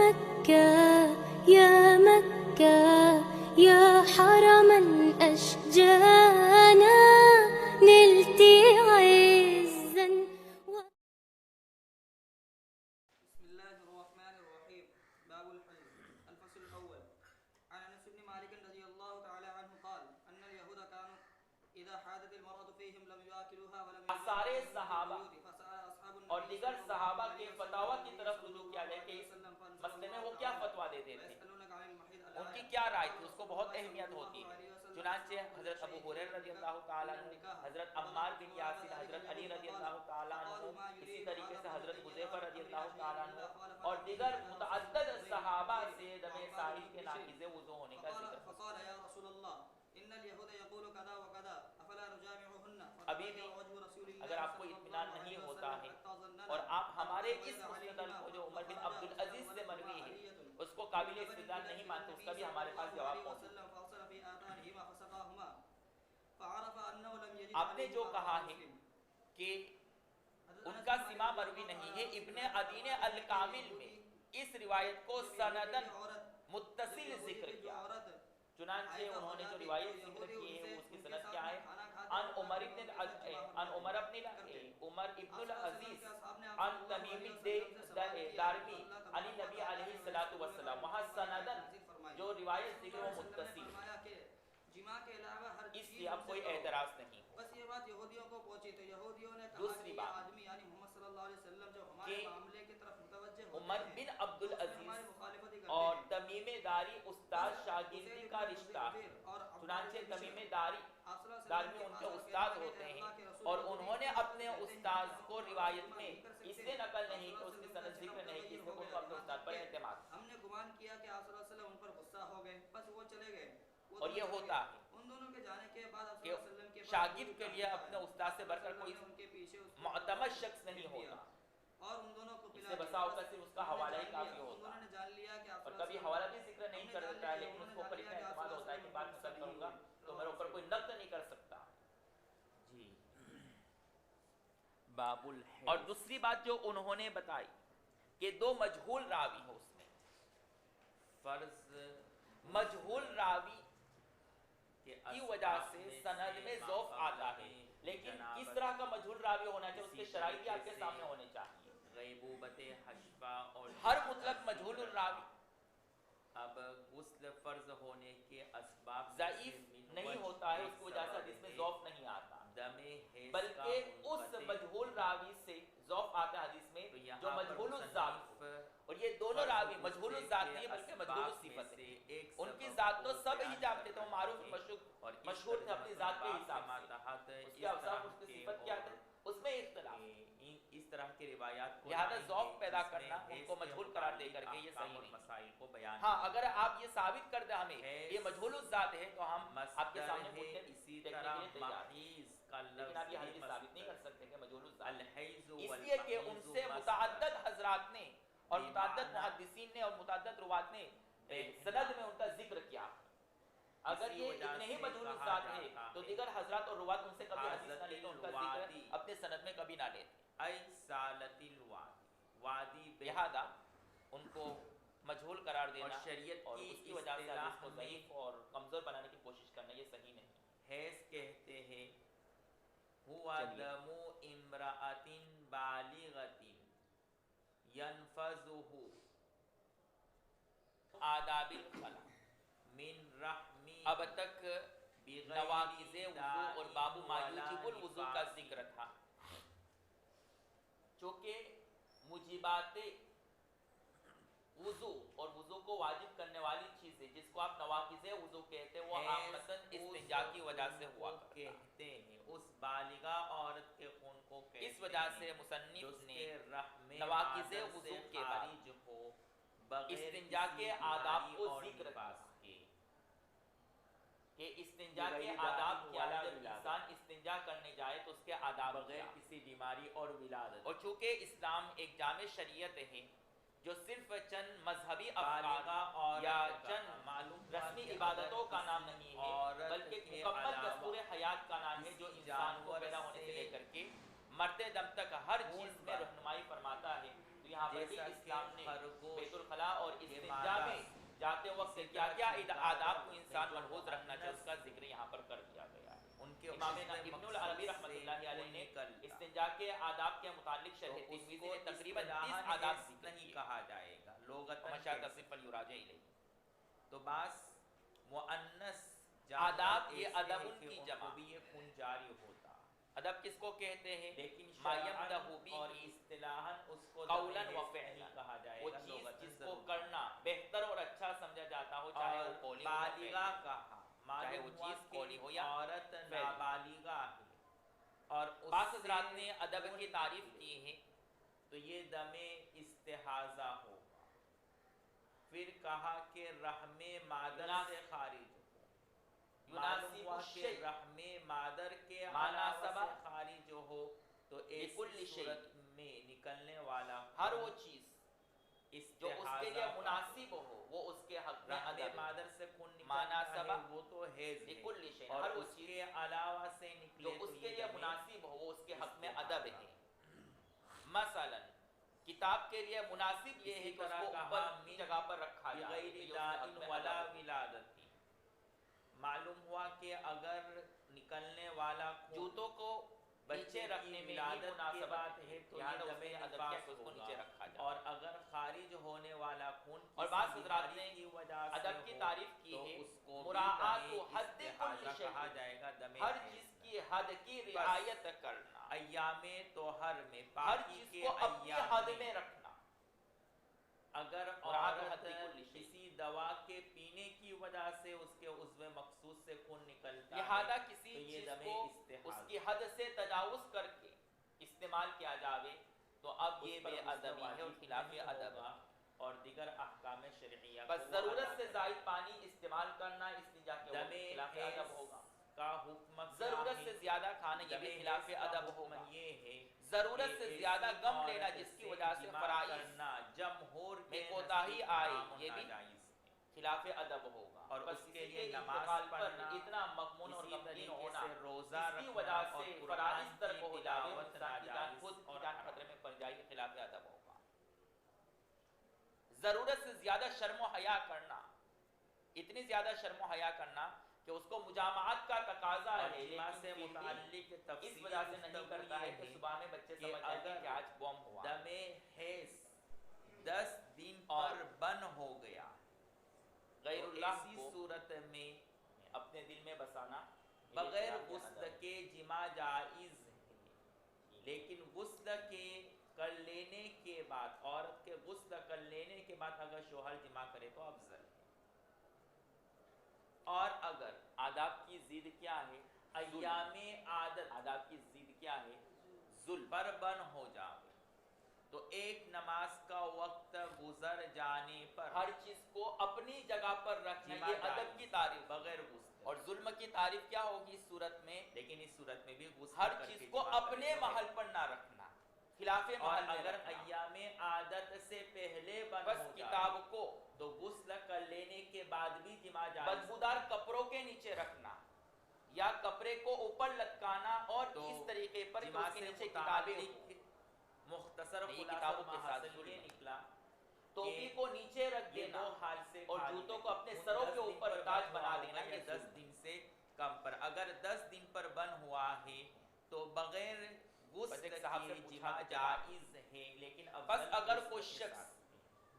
مكة يا مكة يا حرما أشجانا نلت عزا بسم الله الرحمن الرحيم. باب الحيض. الفصل الأول. عن أنس بن مالك رضي الله تعالى عنه قال أن اليهود كانوا إذا حادت المرأة فيهم لم يأكلوها ولم سارے صحابہ اور دیگر صحابہ کے فتاوی کی طرف رجوع کیا جائے کہ اس مسئلے میں وہ کیا فتویٰ دیتے تھے، ان کی کیا رائے تھی، اس کو بہت اہمیت ہوتی ہے۔ چنانچہ حضرت ابو ہریرہ رضی اللہ تعالیٰ عنہ، حضرت عمار بن یاسر، حضرت علی رضی اللہ تعالیٰ عنہ، اسی طریقے سے حضرت حذیفہ رضی اللہ تعالیٰ عنہ اور دیگر متعدد صحابہ سے دم ساحل کے ناقض وضو ہونے کا ذکر۔ ابھی بھی اگر آپ کو اطمینان نہیں ہوتا ہے اور آپ ہمارے اس مستدل کو جو عمر بن عبدالعزیز سے مروی ہے اس کو قابل استدلال نہیں مانتے، اس کا بھی ہمارے پاس جواب موجود ہے۔ آپ نے جو کہا ہے کہ ان کا سما مروی نہیں ہے، ابن عدین الکامل میں اس روایت کو سندن متصل ذکر کیا، چنانچہ انہوں نے جو روایت ذکر کی ہے اس کی سند کیا ہے؟ عن عمر ابن العزیز عن تمیم الدارمی عن نبی علیہ الصلوۃ والسلام، وہاں سندن جو روایت ذکر وہ متصل ہے، اس لیے اب کوئی اعتراض نہیں۔ بس یہ بات یہودیوں کو پہنچی تو یہودیوں نے کہا دوسری بات آدمی یعنی محمد صلی اللہ علیہ وسلم جو ہمارے معاملے کی طرف متوجہ ہوتے عمر بن عبدالعزیز اور تمیم داری استاد شاگردی کا رشتہ ہے، چنانچہ تمیم داری میں ان کے استاد ہوتے ہیں اور انہوں نے اپنے استاد کو روایت میں اس سے نقل نہیں کہ اس کی سند ذکر نہیں کی، اس سے ان کو اپنے استاد پر اعتماد۔ ہم نے گمان کیا کہ آپ صلی اللہ علیہ وسلم ان پر غصہ ہو گئے، بس وہ چلے گئے۔ اور یہ ہوتا ہے ان دونوں کے جانے کے بعد آپ صلی کہ اللہ علیہ وسلم کے شاگرد کے لیے اپنے استاد سے بڑھ کر کوئی معتمد شخص نہیں ہوتا، اور ان دونوں کو اس سے بسا اوقات صرف اس کا حوالہ ہی کافی ہوتا ہے، اور کبھی حوالہ بھی ذکر نہیں کر دیتا ہے لیکن اس کو اوپر اتنا اعتماد ہوتا ہے کہ بات نقل کروں گا تو میرے اوپر کوئی نقد نہیں کر سکتا۔ جی باب الحیض۔ اور دوسری بات جو انہوں نے بتائی کہ دو مجہول راوی ہو، اس میں فرض مجہول راوی کی وجہ سے سند میں ضعف آتا ہے، لیکن کس طرح کا مجہول راوی ہونا چاہیے، اس کے شرائط بھی آپ کے سامنے ہونے چاہیے۔ غیبوبت حشفہ اور ہر مطلق مجہول الراوی اب غسل فرض ہونے کے اسباب ضعیف نہیں ہوتا ہے، اس کی وجہ سے حدیث میں ضعف نہیں آتا، بلکہ اس مجہول راوی سے ضعف آتا ہے حدیث میں جو مجہول الذات ہو، اور یہ دونوں راوی مجہول الذات نہیں بلکہ مجہول الصفت ہے، ان کی ذات تو سب ہی جانتے تھے، وہ معروف مشہور تھے اپنی ذات کے حساب سے، اس کے اوصاف اس کی صفت کیا تھے اس میں اختلاف، اس طرح کی روایات کو لہذا ضعف پیدا کرنا ان کو مجہول قرار دے کر کے یہ صحیح نہیں۔ مسائل کو بیان ہاں اگر آپ یہ ثابت کر دیں ہمیں یہ مجہول الذات ہے تو ہم آپ کے سامنے پوچھنے اسی طرح محیض کا لفظ، لیکن آپ یہ حدیث ثابت نہیں کر سکتے کہ مجہول الذات، اس لیے کہ ان سے متعدد حضرات نے اور متعدد محدثین نے اور متعدد روات نے سند میں ان کا ذکر کیا، اگر یہ اتنے ہی مجہول الذات ہے تو دیگر حضرات اور روات ان سے کبھی حدیث نہ لیتے، ان کا ذکر اپنے سند میں کبھی نہ لیتے، لہذا ان کو مجہول قرار دینا اور شریعت اور اس کی وجہ سے حدیث کو ضعیف اور کمزور بنانے کی کوشش کرنا یہ صحیح نہیں۔ حیض کہتے ہیں ہوا دم امرأۃ بالغۃ ينفذه آداب الخلا من رحم، اب تک نواقض وضو اور باب ما یوجب الوضو کا ذکر تھا، چونکہ موجبات وضو اور وضو کو واجب کرنے والی چیزیں جس کو آپ نواقض وضو کہتے ہیں وہ عامتاً استنجا کی وجہ سے ہوا کہتے ہیں، اس بالغہ عورت کے خون کو کہتے ہیں، اس وجہ سے مصنف نے نواقض وضو کے بعد استنجا کے آداب کو ذکر کیا کہ استنجا کے آداب کیا ہے، جب انسان استنجا کرنے جائے تو اس کے آداب بغیر کسی بیماری اور ولادت، اور چونکہ اسلام ایک جامع شریعت ہے جو صرف چند مذہبی افعال یا چند معلوم رسمی عبادتوں کا نام نہیں ہے بلکہ مکمل دستور حیات کا نام ہے جو انسان کو پیدا ہونے سے لے کر کے مرتے دم تک ہر چیز میں رہنمائی فرماتا ہے، تو یہاں پر بھی اسلام نے بیت الخلاء اور جاتے وقت کیا کیا آداب کو انسان ملحوظ رکھنا چاہیے اس کا ذکر یہاں پر کر دیا گیا ہے. ان کے امام ابن العربی رحمۃ اللہ علیہ نے استنجا کے آداب کے متعلق شرح ترمذی میں تقریباً 30 آداب ذکر نہیں کہا جائے گا لغتاً مشاہد تصف یراجع الیہ. تو بعض مؤنث آداب یہ ادب ان کی جمع بھی یہ خون جاری ہوتا ادب کس کو کہتے ہیں؟ لیکن ما شرعاً یمدح به اور اصطلاحاً اس کو قولاً دم و حیض فعلاً نہیں کہا جائے وہ گا چیز لغتاً جس کو ضرور. کرنا بہتر اور اچھا سمجھا جاتا ہو چاہے وہ قولی ہو یا بالغہ فعلی. کہا چاہے وہ معلوم ہوا چیز کہ قولی ہو یا عورت فعلی. نابالغہ ہے اور اس بعض سے حضرات نے ادب خون کی تعریف کی ہے. تو یہ دم استحاضہ ہوگا. پھر کہا کہ رحم مادر سے خارج ہو. معلوم یناسب ہوا کہ الشیء رحم مادر کے مناسبہ علاوہ سے خارج ہو تو لکل ایسی شیء صورت میں نکلنے والا ہر وہ چیز جو اس کے لیے استحاضہ مناسب ہو وہ اس کے حق میں رحم ادب ہے. مادر سے خون نکلتا مناسبہ ہے وہ تو حیض ہے لکل شیء اور ہر وہ اس چیز کے علاوہ سے جو نکلے اس تو کے یہ لیے دم مناسب ہو وہ اس کے حق میں استحاضہ. ادب ہے. مثلا کتاب کے لیے مناسب یہ ہے اسی کہ اس طرح کو کہا اوپر کی من جگہ پر رکھا جائے بغیر یہ اس کے داء حق میں ولا ادب ہے. ولادت. معلوم ہوا کہ اگر نکلنے والا خون جوتوں کو بچے نیچے کی رکھنے میں ولادت یہ کی مناسبت بات ہے تو لہذا یہ اس نے دم ادب کیا نفاس کہ اس کو ہوگا. نیچے رکھا جائے. اور اگر خارج ہونے والا خون اور کسی بعض حضرات بیماری نے کی وجہ سے ادب کی ہو تعریف کی تو ہے اس کو مراعات بھی و دم حد استحاضہ کل شیء کہا جائے گا. دم ہر حیض چیز کی حد کی رعایت کرنا ایام طہر میں ہر پاکی چیز کے کو اپنی ایام حد میں رکھنا. اگر مراعات و عورت حد کل شیء کسی دوا کے پینے کی وجہ سے اس کے عضو مخصوص سے خون نکلتا لہذا ہے کسی تو یہ چیز دم کو استحاضہ. اس کی حد سے تجاوز کر کے استعمال کیا جاوے تو اب یہ یہ بے بے ادبی ہے اور خلاف ادب ہے. اور دیگر احکام شرعیہ بس کو ضرورت ادا سے کرنا. زائد پانی استعمال کرنا استنجا کے دم وقت خلاف حیض ادب ہوگا. کا حکم ضرورت سے زیادہ کھانا یہ بھی خلاف ادب ہوگا. یہ ہے ضرورت سے کہ زیادہ ایسی غم لینا عورت جس کی سے وجہ سے جماع فرائض کرنا جمہور میں کے کوتاہی نزدیک آئے حرام و یہ بھی ناجائز ہے. خلاف ادب ہوگا. اور بس اس کے کسی لیے نماز انتقال پر پڑھنا اتنا مغمون اور اسی غمگین طریقے ہونا سے روزہ اس کی رکھنا وجہ اور سے قرآن فرائض ترک کی ہو جائے تلاوت انسان کی جان ناجائز خود کی اور جان حرام. خطرے میں پڑ جائے گی. خلاف ادب ہوگا. ضرورت سے زیادہ شرم و حیا کرنا اتنی زیادہ شرم و حیا کرنا کہ اس کو مجامعات کا تقاضا اور ہے جماع لیکن سے پھر بھی متعلق اس تفصیلی وجہ سے نہیں گفتگو کرتا ہے یہ کہ صبح میں بچے کہ سمجھ جائیں گے اگر کہ آج بم ہوا. دم حیض 10 دن اور پر بن ہو گیا غیر تو اللہ ایسی کو صورت میں اپنے دل میں بسانا بغیر یہ خلاف غسل ادب ہے. کے جماع جائز ہے. لیکن غسل کے کر لینے کے بعد عورت کے غسل کر لینے کے بعد اگر شوہر جماع کرے تو افضل ہے. اور اگر آداب کی ضد کیا ہے؟ ایام عادت آداب کی ضد کیا ہے؟ ظلم. پر بن ہو جائے تو ایک نماز کا وقت گزر جانے پر ہر چیز کو اپنی جگہ پر رکھنا جماع یہ ادب کی تعریف. بغیر غسل. اور ظلم کی تعریف کیا ہوگی اس صورت میں؟ لیکن اس صورت میں بھی غسل ہر کر چیز کے کو جماع اپنے کرے تو محل پر نہ رکھنا خلاف اور محل میں اگر رکھنا. ایام عادت سے پہلے بن بس ہو کتاب جائے کو تو غسل کر لینے کے بعد بھی جماع جائز بدبودار کپڑوں کے نیچے رکھنا یا کپڑے کو اوپر لٹکانا اور تو اس طریقے پر کہ جماع اس کے سے نیچے کتابیں ہوں. متعلق مختصر نہیں، خلاصہ کتابوں کے ساتھ حاصل یہ ظلم. نکلا ٹوپی کو نیچے رکھ یہ دینا دو حال سے اور خالی جوتوں ہے. کو اپنے ان سروں 10 کے دن اوپر پر تاج بن بنا ہوا دینا ہوگا یا یہ 10 ظلم. دن سے کم پر. اگر 10 دن پر بن ہوا ہے تو بغیر بس غسل ایک صاحب سے کے پوچھا جماع کہ جائز ہے لیکن بس افضل اگر غسل کوئی کے شخص ساتھ.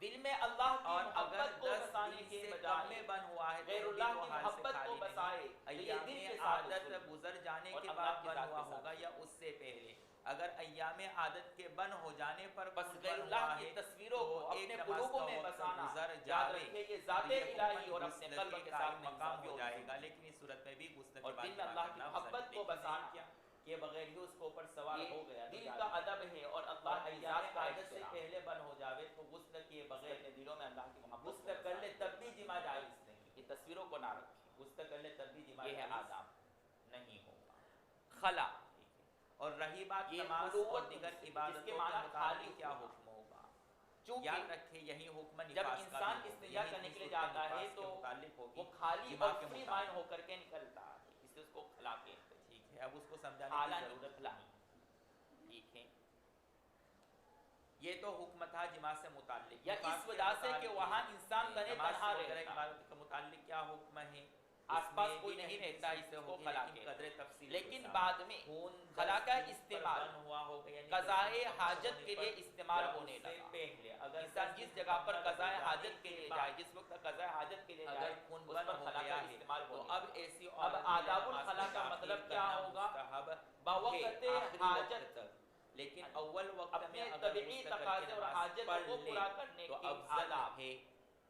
دل میں اللہ کی اور اگر محبت کو 10 بسانے دن کے سے کم بجائے میں بن ہوا ہے غیر تو اللہ بھی وہ کی حال سے محبت کو خالی نہیں. بسائے تو یہ دل کے ایام ساتھ عادت ظلم گزر جانے اور کے اللہ بعد کی بن ذات ہوا کے ساتھ ہوگا یا اس سے پہلے. اگر ایام عادت کے بن ہو جانے پر بس خون غیر بن اللہ ہوا کی ہے تصویروں تو کو ایک اپنے نماز قلوبوں کا میں وقت بسانا گزر یاد جاوے رکھیے یہ تو ذات یہ الہی حکم اور اپنے غسل قلب کے کے قائم ساتھ مقام انسان ہو کو جائے گا. لیکن اس صورت میں بھی غسل اور کے بعد دل میں جماع اللہ کی کرنا افضل ہے. محبت کو لیکن بسانا کیا کہ بغیر ہی اس کے اوپر سوار یہ ہو گیا تو دل جائز کا ہے. ادب ہے اور اور اللہ کی ایام ذات کا عادت سے احترام. پہلے بن ہو جاوے تو غسل کیے بغیر اپنے دلوں میں اللہ کی محبت غسل کو کر بسانا. لے تب بھی جماع جائز نہیں. یہ تصویروں کو نہ رکھیں. غسل کر لے تب بھی جماع یہ ہے جائز آداب. نہیں ہوگا. خلا اور رہی بات یہ نماز خلوت اور دیگر جس کے عبادتوں کے معنی متعلق خالی کیا ہونا. حکم ہوگا. چونکہ یاد رکھیں یہی حکم جب نفاس کا انسان بھی ہوگا. استنجا یہی کرنے کے لیے چیز جاتا نفاس ہے کے تو متعلق ہوگی وہ خالی جماع اور کے فری متعلق. مائنڈ ہو کر کے نکلتا ہے اس لیے اس کو خلا کہتے ہیں. ٹھیک ہے اب اس کو سمجھانے اعلیٰ کی ضرورت نکلا. نہیں. ٹھیک ہے. یہ تو حکم تھا جماع سے متعلق. یا نفاس اس کے وجہ خلاصے کہ وہاں انسان تنے تنہا رہتا، عبادت کا متعلق کیا حکم ہے، آس پاس کوئی نہیں رہتا، اس کو خلا لیکن کہتے قدر ہیں۔ تفصیل لیکن بعد میں خلا کا استعمال ہوا ہوگا یعنی قضائے حاجت کے لیے استعمال ہونے سے لگا۔ پہلے اگر انسان جس جگہ پر قضائے حاجت کے لیے جائے، جس وقت قضائے حاجت کے لیے اگر جائے، خون اس بند پر ہو خلا گیا کا ہے استعمال تو ہونے اب لگا۔ ایسی اب عورت آداب نماز الخلا کا داخل مطلب کرنا کیا ہوگا؟ مستحب بوقت آخری وقت حاجت تک، لیکن اول وقت اپنے میں اگر طبعی غسل کر کے تقاضے اور نماز حاجت پڑھ کو لے پورا کرنے تو کے افضل آداب ہے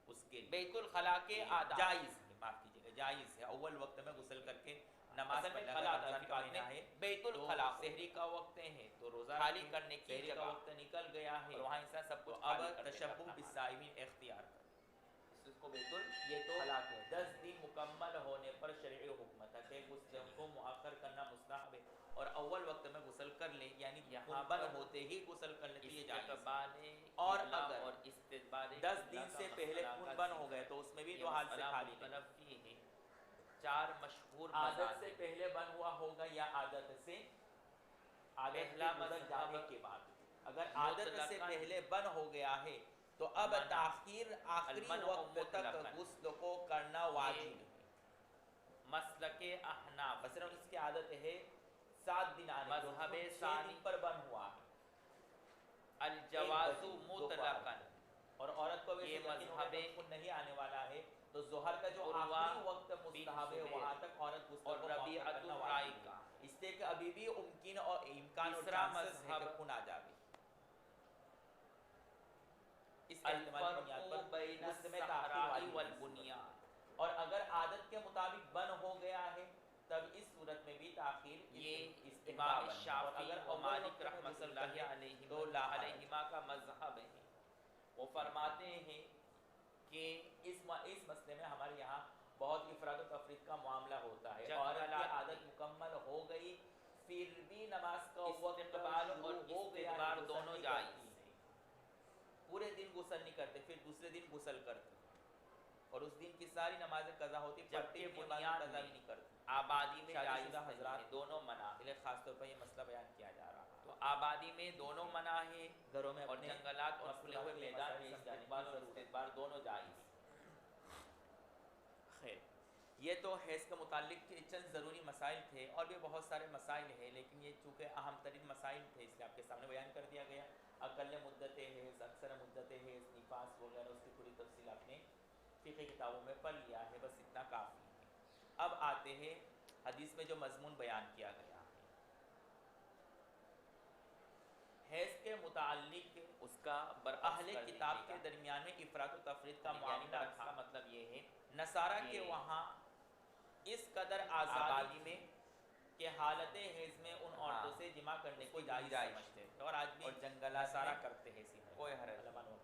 اس کے لیے، بیت الخلا کے آداب جائز ہے، معاف کیجیے گا، جائز ہے اول وقت میں غسل کر کے نماز اصل میں پڑھ لے۔ خلا اگر رمضان کا بعد میں مہینہ ہے بیت تو الخلا سحری کا وقت ہے تو روزہ خالی رکھیں، کرنے کی سحری کا جگہ، وقت نکل گیا ہے اور وہاں انسان سب تو کچھ اب خالی کر دیتا تشبہ اپنا بالصائمین اختیار کر، اس کو بیت یہ تو الخلا کہتے ہیں۔ 10 دن مکمل ہونے پر شرعی حکم تھا کہ غسل کو مؤخر کرنا مستحب ہے، اور اول وقت میں غسل کر لیں یعنی یہاں خون بند پر ہوتے ہی غسل کر لیں تو یہ جائز ہے۔ استقبال اور قبلہ اگر اور استدبار 10 قبلہ دن کا سے پہلے مسئلہ خون کا بند ذکر ہو گئے تو اس میں بھی یہ دو حال سے مسئلہ خالی نہیں۔ مختلف کی ہے، 4 مشہور عادت مذاہب سے پہلے بند ہوا ہوگا یا عادت سے پہلا گزر مذہب جانے کے بعد، اگر عادت سے مطلقاً پہلے بند ہو گیا ہے تو اب منع، تاخیر آخری المنع وقت تک مطلقاً، غسل کو کرنا واجب ہے۔ مسلک احناف مثلا اس کی عادت ہے 7 دن آنے کی، مذہب 6 ثانی دن پر بند ہوا ہے، الجواز 1 بجے مطلقاً، اور عورت کو ویسے یہ یقین ہو مذہب گیا کہ خون نہیں آنے والا ہے تو ظہر کا جو عروہ آخری وقت بن مستحب ہے زبیر وہاں تک عورت غسل اور کو ربیعۃ مؤخر کرنا الرائے واجب کا۔ ہے، اس لیے کہ ابھی بھی امکان اور تیسرا چانسز ہے کہ مذہب خون آ جائے۔ اس احتمال کی بنیاد الفرق پر بین غسل میں الصحراء تاخیر واجب ہے۔ والبنیان، اور اگر عادت کے مطابق بند ہو گیا ہے تب اس صورت میں بھی تاخیر یہ استحباب امام ہے، اور شافعی اگر و اول مالک وقت میں رحمۃ غسل اللہ کریں تو لا حرج۔ علیہما کا مذہب ہے۔ وہ فرماتے ہیں کہ اس مسئلے میں ہمارے یہاں بہت افراد و تفرید کا معاملہ ہوتا ہے، جنگلات عورت کی میں عادت مکمل ہو گئی پھر بھی نماز کا وقت استقبال اور شروع ہو گیا ہے، استدبار غسل دونوں نہیں جائز کرتی، پورے دن غسل نہیں کرتے، پھر دوسرے دن غسل کرتے اور اس دن کی ساری نمازیں قضا ہوتی، جبکہ پڑھتے بنیاد قضا میں بھی نہیں کرتے۔ آبادی میں شادی جائز شدہ نہیں حضرات ہے، دونوں منع کے لیے خاص طور پر یہ مسئلہ بیان کیا جا رہا ہے۔ تو آبادی میں دونوں منع ہے، گھروں میں اور اپنے جنگلات اور کھلے ہوئے مسئلات کے میدان میں مسائل سمجھانے کی استقبال اور ضرورت ہے۔ استدبار دونوں جائز۔ خیر، یہ تو حیض کے متعلق چند ضروری مسائل تھے، اور بھی بہت سارے مسائل ہیں لیکن یہ چونکہ اہم ترین مسائل تھے اس لیے آپ کے سامنے بیان کر دیا گیا۔ اقل مدت حیض، اکثر مدت حیض، نفاس وغیرہ اس کی پوری تفصیل آپ نے فقہ کتابوں میں پڑھ لیا ہے، بس اتنا کافی ہے۔ اب آتے ہیں حدیث میں جو مضمون بیان کیا گیا ہے، حیض کے متعلق اس کا اہل کتاب کے درمیان میں افراد و تفرید کا معاملہ کا تھا۔ مطلب یہ ہے نصارہ کے کہ وہاں اس قدر آبادی آزادی میں کہ حالت حیض میں ان عورتوں سے جمع کرنے کو جائز سمجھتے ہیں، اور آج بھی اور جنگلات نصارہ میں کرتے ہیں اسی کوئی حرج علماء نہیں۔ نے۔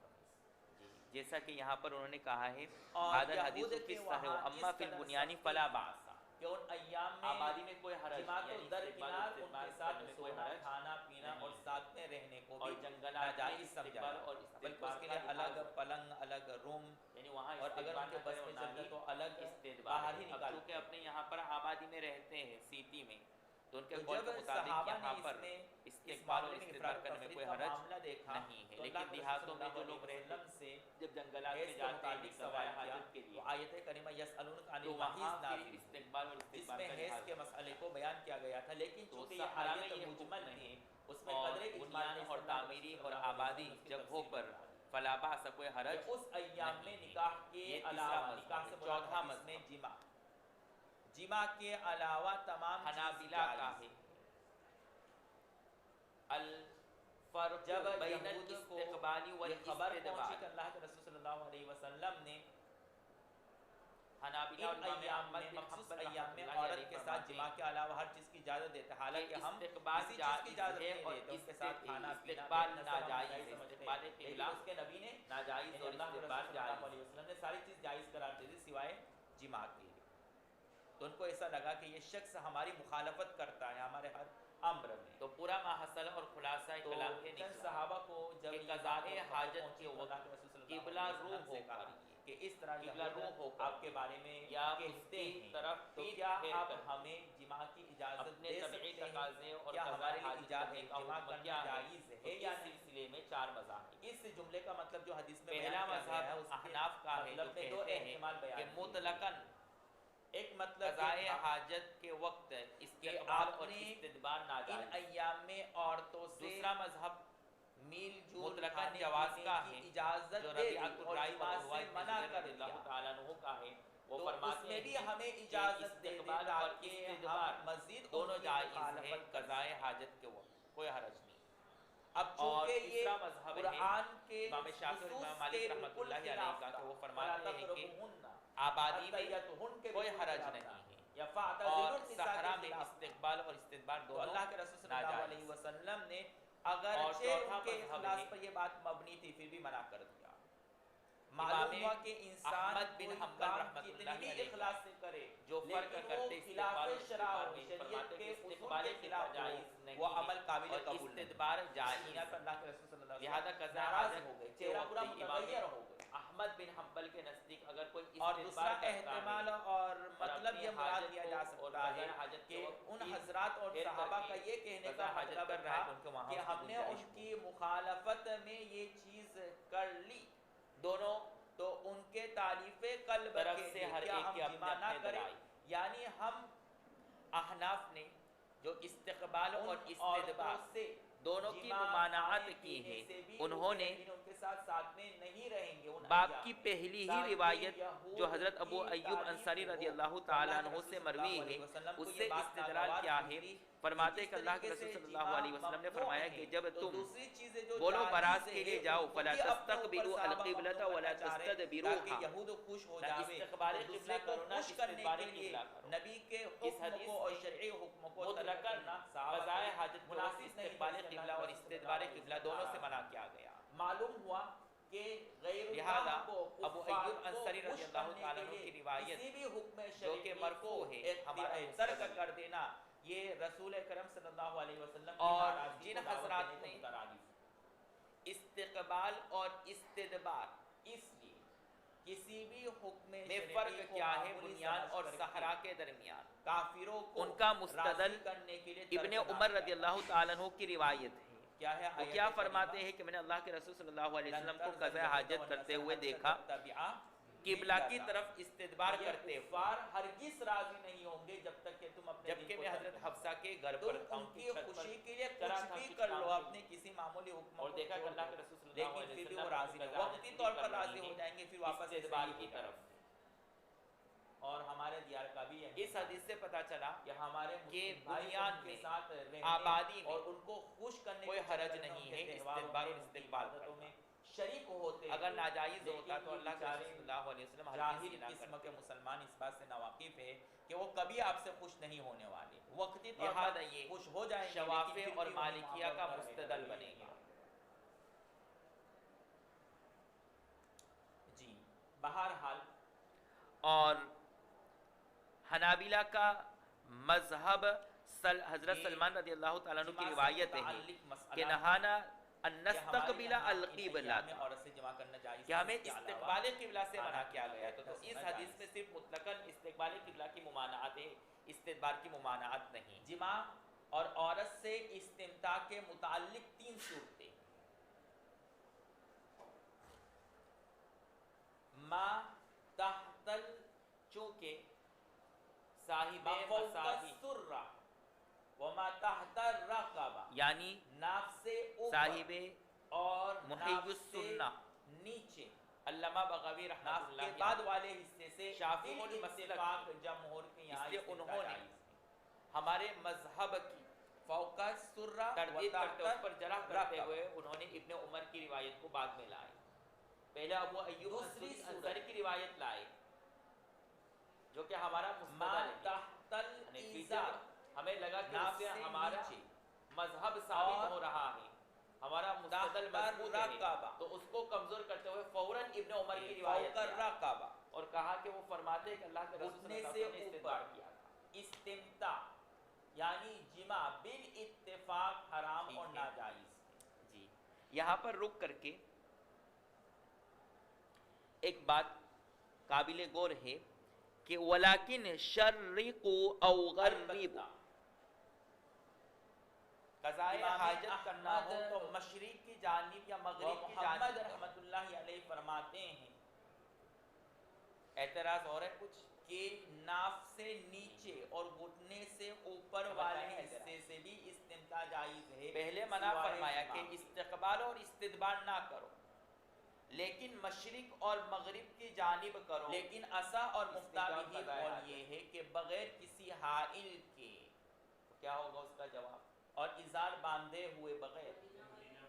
جیسا کہ یہاں پر انہوں نے کہا ہے اور حاضر یہود حدیث کے کی وہاں صحیح اما اس فی قدر البنیانی سختی فلا تھی باس، کہ ان ایام میں آبادی میں کوئی حرج جماع نہیں، تو یعنی درکنار ان استقبال کے ساتھ میں کوئی سونا، حرج کھانا پینا نہیں اور ہے۔ ساتھ میں رہنے کو اور بھی جنگلات میں ناجائز سمجھا استقبال اور جاتا، بلکہ اس کے لیے استدبار کا الگ لحاظ پلنگ، الگ روم، یعنی وہاں اور اگر ان کے بس میں چلتا تو الگ باہر ہی اب نکال۔ چونکہ اپنے یہاں پر آبادی میں رہتے ہیں سیٹی میں، تو ان کے تو قول جب کے مطابق صحابہ نے یہاں اس پر میں استقبال اور معاملے میں استدبار افراد کرنے میں تفرید کوئی کا حرج معاملہ دیکھا نہیں ہے، تو لیکن اللہ کے دیہاتوں میں رسول جو لوگ صلی اللہ علیہ رہتے وسلم سے جب جنگلات حیض میں کے جاتے ہیں متعلق قضاء سوال کیا حاجت کے تو لیے، آیت کریمہ یسألونک عن تو المحیض وہاں پھر نازل ہوئی، استقبال اور جس استدبار میں کا حیض لحاظ کے مسئلے کو بیان کیا گیا تھا، لیکن تو چونکہ یہ صحرا میں آیت یہ مجمل حکم تھی ہے، اس میں اور قدر اجمال بنیان نے اور تعمیری اور آبادی جگہوں پر فلا باس کوئی حرج کہ اس ایام میں نہیں ہے۔ نکاح کے یہ تیسرا علاوہ مذہب نکاح ہے۔ سے چوتھا مراد حدیث میں مذہب جمع کے علاوہ تمام چیز حنابلہ جائز کا ہے، الفرق جب بین یہود کو الاستقبال یہ خبر پہنچی والاستدبار، کہ اللہ کے رسول صلی اللہ علیہ وسلم نے حنابلہ اور ان امام ایام احمد میں بن مخصوص حنبل ایام رحمۃ میں اللہ عورت علیہ کے ساتھ فرماتے جماع ہیں کے علاوہ ہر چیز کی اجازت دیتے ہیں، حالانکہ ہم استقبال کسی چیز کی اجازت ہے نہیں اور دیتے، اس کے ساتھ کھانا پینا استقبال بیٹھنا سب ہم ناجائز جائز ہے، سمجھتے ہیں، استقبال لیکن قبلہ اس کے نبی نے ناجائز یعنی اور اللہ کے رسول استقبال صلی اللہ جائز علیہ وسلم نے ساری چیز جائز قرار دے دی سوائے جماع کے، تو ان کو ایسا لگا کہ یہ شخص ہماری مخالفت کرتا ہے ہمارے ہر امر میں۔ تو پورا ماحصل اور خلاصہ تو کلام کے چند نکلا صحابہ کو جب کہ یہ قضاء بات حاجت پہنچی کے تو وقت اللہ کے رسول صلی اللہ قبلہ علیہ وسلم روح سے ہو کہا کر کہ اس طرح قبلہ یہود روح ہو کر آپ کے بارے میں یا کہتے اس کی ہیں، طرف تو پیٹ کیا پھیر آپ کر ہمیں جماع کی اجازت اپنے دے طبعی سکتے ہیں؟ تقاضے اور کیا قضاء ہمارے لیے حاجت جماع کرنے کا کرنا حکم کیا ہے؟ جائز تو ہے یا اس نہیں؟ سلسلے میں 4 مذاہب، اس جملے کا مطلب جو حدیث میں پہلا بیان کیا گیا مذہب کا ہے جو مطلب میں دو کہتے ہیں احتمال بیان کہ کیے۔ مطلقاً ایک مطلب قضاء یہ تھا حاجت کے وقت کہ استقبال آپ اور نے استدبار ان ناجائز۔ ایام میں عورتوں سے دوسرا مذہب میل جول مطلقاً کھانے جواز پینے کا کی ہے اجازت جو دے دی ربیعۃ اور الرائے جماع اور سے منع کر رضی اللہ دیا، تعالیٰ عنہ کا ہے، وہ تو فرماتے اس میں بھی ہیں ہمیں کہ اجازت دے دے استقبال اور تاکہ استدبار ہم مزید دونوں ان کی جائز ہیں مخالفت کر قضاء سکیں۔ حاجت کے وقت، کوئی حرج نہیں۔ اب اور چونکہ یہ تیسرا مذہب ہے قرآن کے امام شافعی اور نصوص امام مالک کے رحمۃ بالکل اللہ علیہ خلاف کا تھا، کہ وہ فلا فرماتے ہیں کہ تقربوہن، آبادی میں عطیتہن کے کوئی بالکل حرج خلاف نہیں تھا، ہے، یا فاعتزلوا اور النساء کے صحرا میں خلاف تھا۔ استقبال اور استدبار تو دونوں اللہ کے رسول صلی اللہ ناجائز۔ علیہ وسلم نے اور اگرچہ چوتھا ان کے مذہب اخلاص ہے پر یہ بات مبنی تھی پھر بھی منع کر دیا۔ معلوم امام ہوا کہ انسان احمد بن کوئی حنبل کام رحمۃ کتنی اللہ بھی علیہ اخلاص سے کرے جو فرق لیکن کرتے وہ استقبال اور خلاف شرع استدبار ہو، میں، شریعت فرماتے کے کہ اصول استقبال کے خلاف ہو، جائز نہیں وہ عمل قابل اور قبول نہیں۔ استدبار جائز یہاں پر اللہ کے رسول صلی اللہ علیہ لہذا وسلم قضاء ناراض حاجت ہو گئے، کے چہرہ وقت پورا امام متغیر ہو گئے۔ احمد بن حنبل کے نزدیک اگر کوئی اور استدبار دوسرا کرتا احتمال ہے اور اور مطلب اپنی یہ مراد حاجت لیا کو جا اور سکتا ہے قضاء حاجت کے کہ وقت ان بھی حضرات اور پھر کر صحابہ کے کا یہ کہنے قضاء کا حاجت مطلب کر رہا ہے تھا تو ان کے وہاں کہ اس کی ہم نے گنجائش ان کی مخالفت میں یہ چیز کر لی، دونوں تو ان کے تعریف قلب طرف کے سے لیے ہر کیا ایک ہم کے اپنے جمع نہ اپنے کریں، دلائل۔ یعنی ہم احناف نے جو استقبال ان اور عورتوں استدبار سے دونوں کی جماع ممانعت کھانے کی پینے ہے، سے بھی انہوں رکے نے ہیں، لیکن ان کے ساتھ میں نہیں رہیں گے ان باب ایام کی میں، پہلی ہی تاکہ روایت یہود جو حضرت ابو کی ایوب تعریف انصاری رضی ہو۔ اللہ تو تعالیٰ اللہ کے عنہ رسول سے صلی اللہ مروی علیہ ہے، وسلم اس کو سے یہ بات استدلال ناگوار کیا ہے؟ گزری فرماتے کہ ہیں جس کہ اللہ کے طریقے رسول سے صلی اللہ جماع علیہ وسلم نے ممنوع فرمایا ہے، کہ جب تو تم دوسری چیزیں جو بولو جائز براز کے ہے، لیے ان جاؤ کو فلا بھی اپنے اوپر تستقبلوا صحابہ القبلۃ ممنوع ولا کرنا چاہ رہے ہیں تاکہ تستدبروها، یہود خوش ہو نہ جاوے، استقبال تو قبلہ دوسرے کو کرو نہ خوش کرنے استدبار کے لیے قبلہ کرو۔ نبی کے اس حکم حدیث کو اور میں شرعی حکم کو ترک مطلقاً کرنا صحابہ قضاء کے حاجت کے وقت مناسب نہیں استقبال ہے، قبلہ اور استدبار قبلہ دونوں سے منع کیا گیا۔ معلوم ہوا کہ غیر لہذا اللہ کو ابو کفار ایوب کو انصاری خوش رضی اللہ کرنے تعالیٰ کے عنہ لیے کی روایت کسی بھی حکم جو کہ شرعی مرفوع کو ہے ہمارا ترک مستدل کر دینا، یہ رسول اکرم صلی اللہ علیہ وسلم کی اور ناراضگی جن کو دعوت حضرات دینے کو نے مترادف۔ استقبال اور استدبار اس لیے کسی بھی حکم میں شرعی فرق کو کیا ہے معمولی بنیان سمجھ اور کر کے صحرا کے درمیان؟ کافروں کو ان کا مستدل راضی کرنے کے لیے ابن ترک عمر نہ رضی کیا۔ اللہ تعالیٰ عنہ کی روایت ہے، کیا ہے وہ آیت کیا کریمہ؟ فرماتے ہیں کہ میں نے اللہ کے رسول صلی اللہ علیہ وسلم کو لن قضاء ترضى حاجت اليهود کرتے والنصارى ہوئے حتى دیکھا، تتبع قبلہ کی ملتهم۔ طرف استدبار یہ کرتے ہوئے، کفار ہرگز راضی نہیں ہوں گے جب تک کہ تم اپنے دین جبکہ کو میں ترک حضرت نہ حفصہ کے گھر کرو۔ پر تم ان کی خوشی کے لیے کچھ بھی کر لو اپنے کسی معمولی حکم اور کو دیکھا کہ چھوڑ اللہ دو، کے رسول صلی اللہ لیکن علیہ پھر بھی وسلم وہ راضی نہیں، قضاء وقتی حاجت طور کر پر رہی راضی ہیں ہو جائیں گے پھر واپس استدبار ایسے ہی کی ہو جائیں طرف۔ گے۔ اور ہمارے دیار کا بھی یہی اس حدیث سے پتہ چلا کہ ہمارے کہ مسلم بھائی بنیاد ان کے میں ساتھ رہنے آبادی میں اور ان کو خوش کرنے کوئی کے حرج چکر میں نہیں ان کے ہے تہواروں استدبار میں، اور ان کی استقبال عبادتوں کرنا۔ میں شریک ہوتے اگر ہیں، ناجائز لیکن ہوتا تو یہ اللہ کے بیچارے رسول صلی اللہ علیہ وسلم ہرگز جاہل یہ نہ قسم کرتے۔ کے مسلمان اس بات سے ناواقف ہے کہ وہ کبھی آپ سے خوش نہیں ہونے والے، وقتی طور لہذا پر یہ خوش ہو جائیں گے شوافع لیکن پھر اور بھی وہی مالکیہ کا معاملہ مستدل رہے بنے گا۔ جی بہرحال اور حنابلہ کا مذہب حضرت سلمان رضی اللہ تعالیٰ عنہ کی روایت ہے کہ نہانا ان نستقبل القبلہ، عورت سے جمع کرنا جائز کہ ہمیں استقبال قبلہ سے منع کیا گیا تو اس حدیث میں صرف مطلقاً استقبال قبلہ کی ممانعت ہے، استدبار کی ممانعت نہیں۔ جماع اور عورت سے استمتاع کے متعلق 3 صورتیں، ما تحت چونکہ صاحب فوق مساوی السرہ وما تحت الرقبہ، یعنی ناف سے اوپر صاحب اور محی ناف سے السنہ نیچے، علامہ بغوی رحمۃ ناف اللہ کے بعد والے حصے سے شافعی المسلک اتفاق جمہور کے یہاں اس لیے استمتاع انہوں نے جائز ہے۔ ہمارے مذہب کی فوق السرہ تردید کرتے اس پر جرح کرتے رقبہ۔ ہوئے انہوں نے ابن عمر کی روایت کو بعد میں لائے، پہلے ابو ایوب دوسری انصاری کی روایت لائے جو کہ ہمارا ما مستدل ہے، تحت یعنی پھر الازار، جب ہمیں لگا کہ ناف اس سے سے ہمارا نیچے مذہب ثابت اور ہو رہا ہے، ہمارا مستدل تحت مضبوط ہے، الرقبہ، تو اس کو کمزور کرتے ہوئے فوراً ابن عمر کی فوق روایت لائے الرقبہ، اور کہا کہ وہ فرماتے ہیں کہ اللہ کے رسول صلی گھٹنے اللہ سے علیہ وسلم نے اوپر استدبار کیا تھا۔ استمتاع یعنی جماع بالاتفاق حرام ٹھیک اور ہے۔ ناجائز۔ جی یہاں پر رک کر کے ایک بات قابل غور ہے کہ ولیکن شرقوا او غربوا، قضاء امام حاجت کرنا ہو احمد تو مشرق کی جانب یا مغرب کی محمد جانب رحمت اللہ علیہ فرماتے ہیں اعتراض اور ہے کچھ کہ ناف سے نیچے اور گھٹنے سے اوپر والے حصے سے بھی استمتاع جائز ہے. پہلے منع سوائے فرمایا اس کہ بات کے. استقبال اور استدبار نہ کرو، لیکن مشرق اور مغرب کی جانب کرو. لیکن عصا اور مفتاح استدبار بھی قضائے قول حاجت. یہ ہے کہ بغیر کسی حائل کے کیا ہوگا اس کا جواب، اور ازار باندھے ہوئے بغیر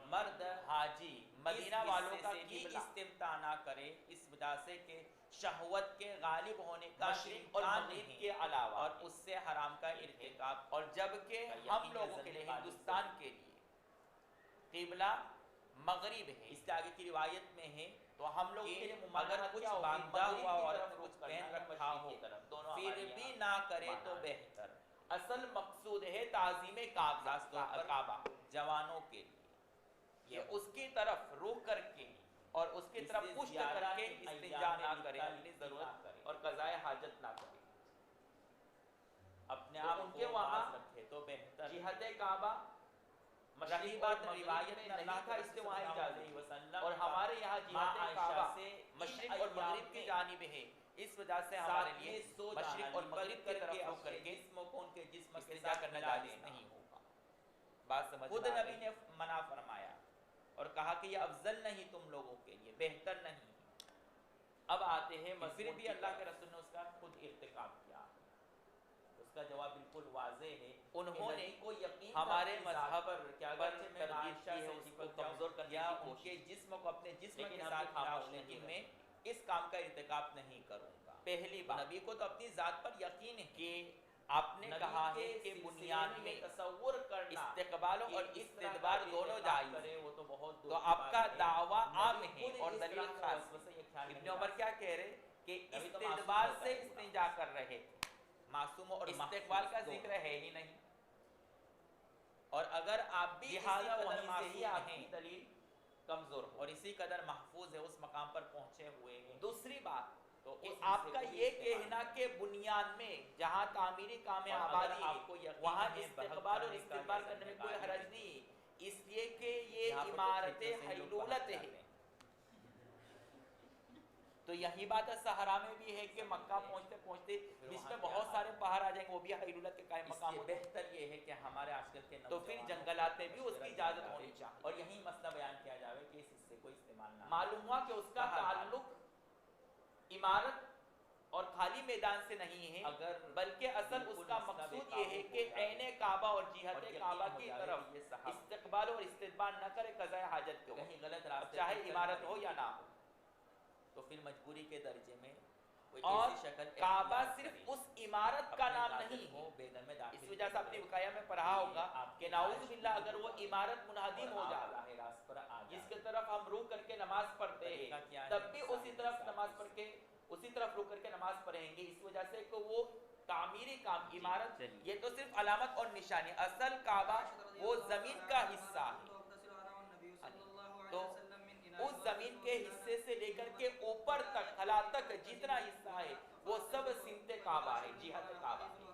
مرد حاجی مدینہ اس والوں حصے کا سے بھی قبلہ استمتاع نہ کرے، اس وجہ سے کہ شہوت کے غالب ہونے کا مشرق اور امکان مغرب نہیں کے علاوہ اور اس سے حرام کا ارتکاب. اور جبکہ ہم لوگوں کے لیے ہندوستان کے لیے قبلہ مغرب ہے، اس سے آگے کی روایت میں ہے تو ہم لوگ کہ کے لیے اگر ممانعت کچھ کیا ہوگی؟ باندھا مغرب ہوا کی اور طرف کچھ رخ کرنا پہن ہے، رکھا مشرق ہو کی طرف، دونوں پھر ہمارے بھی یہاں نہ کرے مانا تو ہے. بہتر. اصل مقصود ہے تعظیم خاص طور پر کعبہ، جوانوں کے لیے یہ اس کی طرف رخ کر کے اور اس کی طرف پشت کر کے استنجا نہ کرے، اپنی ضرورت اور قضائے حاجت نہ کرے. اپنے تو آپ ان کو کے وہاں باز رکھے تو بہتر. جہت کعبہ رہی مشرق اور بات مغرب روایت میں میں نہیں تھا، اس سے وہاں اجازت تھی. وسلم اور ہمارے یہاں ماں جہت عائشہ کعبہ سے مشرق اور مغرب کی جانب ہے، اس وجہ سے ہمارے لیے مشرق اور مغرب کی طرف رخ کر کے جسم کو ان کے جسم کے استنجا ساتھ کرنا ملا جائز لینا نہیں ہوگا. بات سمجھ خود میں آ نبی گئی؟ نے منع فرمایا اور کہا کہ یہ افضل نہیں تم لوگوں کے لیے، بہتر نہیں. اب آتے ہیں پھر مضمون بھی کی اللہ طرف. کے رسول نے اس کا خود ارتکاب کیا. اس کا جواب بالکل واضح ہے. انہوں نے کو یقین ہمارے تھا مذہب پر کیا پر اگرچہ میں تردید عائشہ کی ہے، سے اس کو چپک کمزور جاؤں کرنے یا کی ان کوشش کے جسم کو اپنے جسم لیکن کے ہم ساتھ بھی خاموش ملاؤں، نہیں لیکن رہے. میں اس کام کا ارتکاب نہیں کروں گا. پہلی تو بات نبی کو تو اپنی ذات پر یقین ہے کہ آپ نے نبی کہا کے ہے کہ سلسلے بنیاد میں یہ تصور کرنا استقبال کہ اور اس طرح استدبار کا دونوں ارتکاب جائز کرے ہیں. وہ تو بہت دور تو کی آپ بات کا ہے. دعویٰ عام نبی ہے خود اور اس دلیل طرح کا خاص وسوسہ ہے. یہ خیال ابن نہیں عمر لا کیا کہہ رہے کہ نبی تو استدبار معصوم سے ہوتا ہے استنجا کر رہے تھے، معصوم اور استقبال کا محفوظ ذکر دونوں. ہے ہی نہیں. اور اگر آپ بھی اسی لہٰذا قدر وہیں سے ہی معصوم آپ ہیں کی دلیل کمزور ہو. اور اسی قدر محفوظ ہے، اس مقام پر پہنچے ہوئے ہیں، دوسری بات تو کہ اس آپ حصے کا کو بھی یہ استعمال کہنا کریں. کہ بنیاد میں جہاں تعمیری کام اور اگر آبادی آپ کو ہے یقین وہاں ہے استقبال اور بہت استدبار جانے کرنے میں کا کوئی یا حرج سننے نہیں، اس لیے کہ یہاں یہ پر تو عمارت کھیتوں سے ہی لوگ حیلولت باہر ہے. جاتے ہیں. تو یہی بات ہے صحرا میں بھی ہے کہ مکہ پہنچتے پہنچتے جس میں بہت سارے پہاڑ آ جائیں گے وہ بھی حیلولت کے قائم اس مقام لیے ہوتے ہیں. بہتر یہ ہے کہ ہمارے آج کل کے تو پھر نوجوانوں جنگلات میں بھی اس کی مشورہ اجازت دیا ہونی جائے چاہیے. اور یہی مسئلہ بیان کیا جاوے کہ اس حصے کو استعمال نہ معلوم ہوا کہ اس کا تعلق عمارت اور خالی میدان سے نہیں ہے، اگر بلکہ اصل اس کا مقصود یہ ہے کہ عین کعبہ اور جہت کعبہ کی طرف استقبال اور استدبار نہ کرے قضائے حاجت کے کہیں وقت، غلط اب راستے چاہے پر عمارت چل ہو یا نہ ہو. تو پھر مجبوری کے درجے میں کوئی اور ایسی شکل کعبہ اختیار صرف کرے اس عمارت کا اپنے نام داخل نہیں ہو ہے. بے میں داخل اس وجہ سے آپ نے ہو. بقایا میں پڑھا ہوگا آپ کہ کی نعوذ خواہش باللہ اگر وہ نہیں عمارت منہدم ہو اور آپ جائے راہ راست پر آ جس جائے. کی طرف ہم روح کر کے نماز پڑھتے ہیں طریقہ کیا ہے؟ تب بھی اسی طرف انسان نماز پڑھ کے اسی طرف روح کر کے نماز پڑھیں گے، اس وجہ سے کہ وہ تعمیری کام عمارت چلیے. یہ تو صرف علامت اور نشانی، اصل کعبہ وہ زمین کا حصہ ہے. تو اس زمین کے حصے سے لے کر کے اوپر تک خلا تک جتنا حصہ ہے وہ سب سمت کعبہ ہے، جہت کعبہ ہے.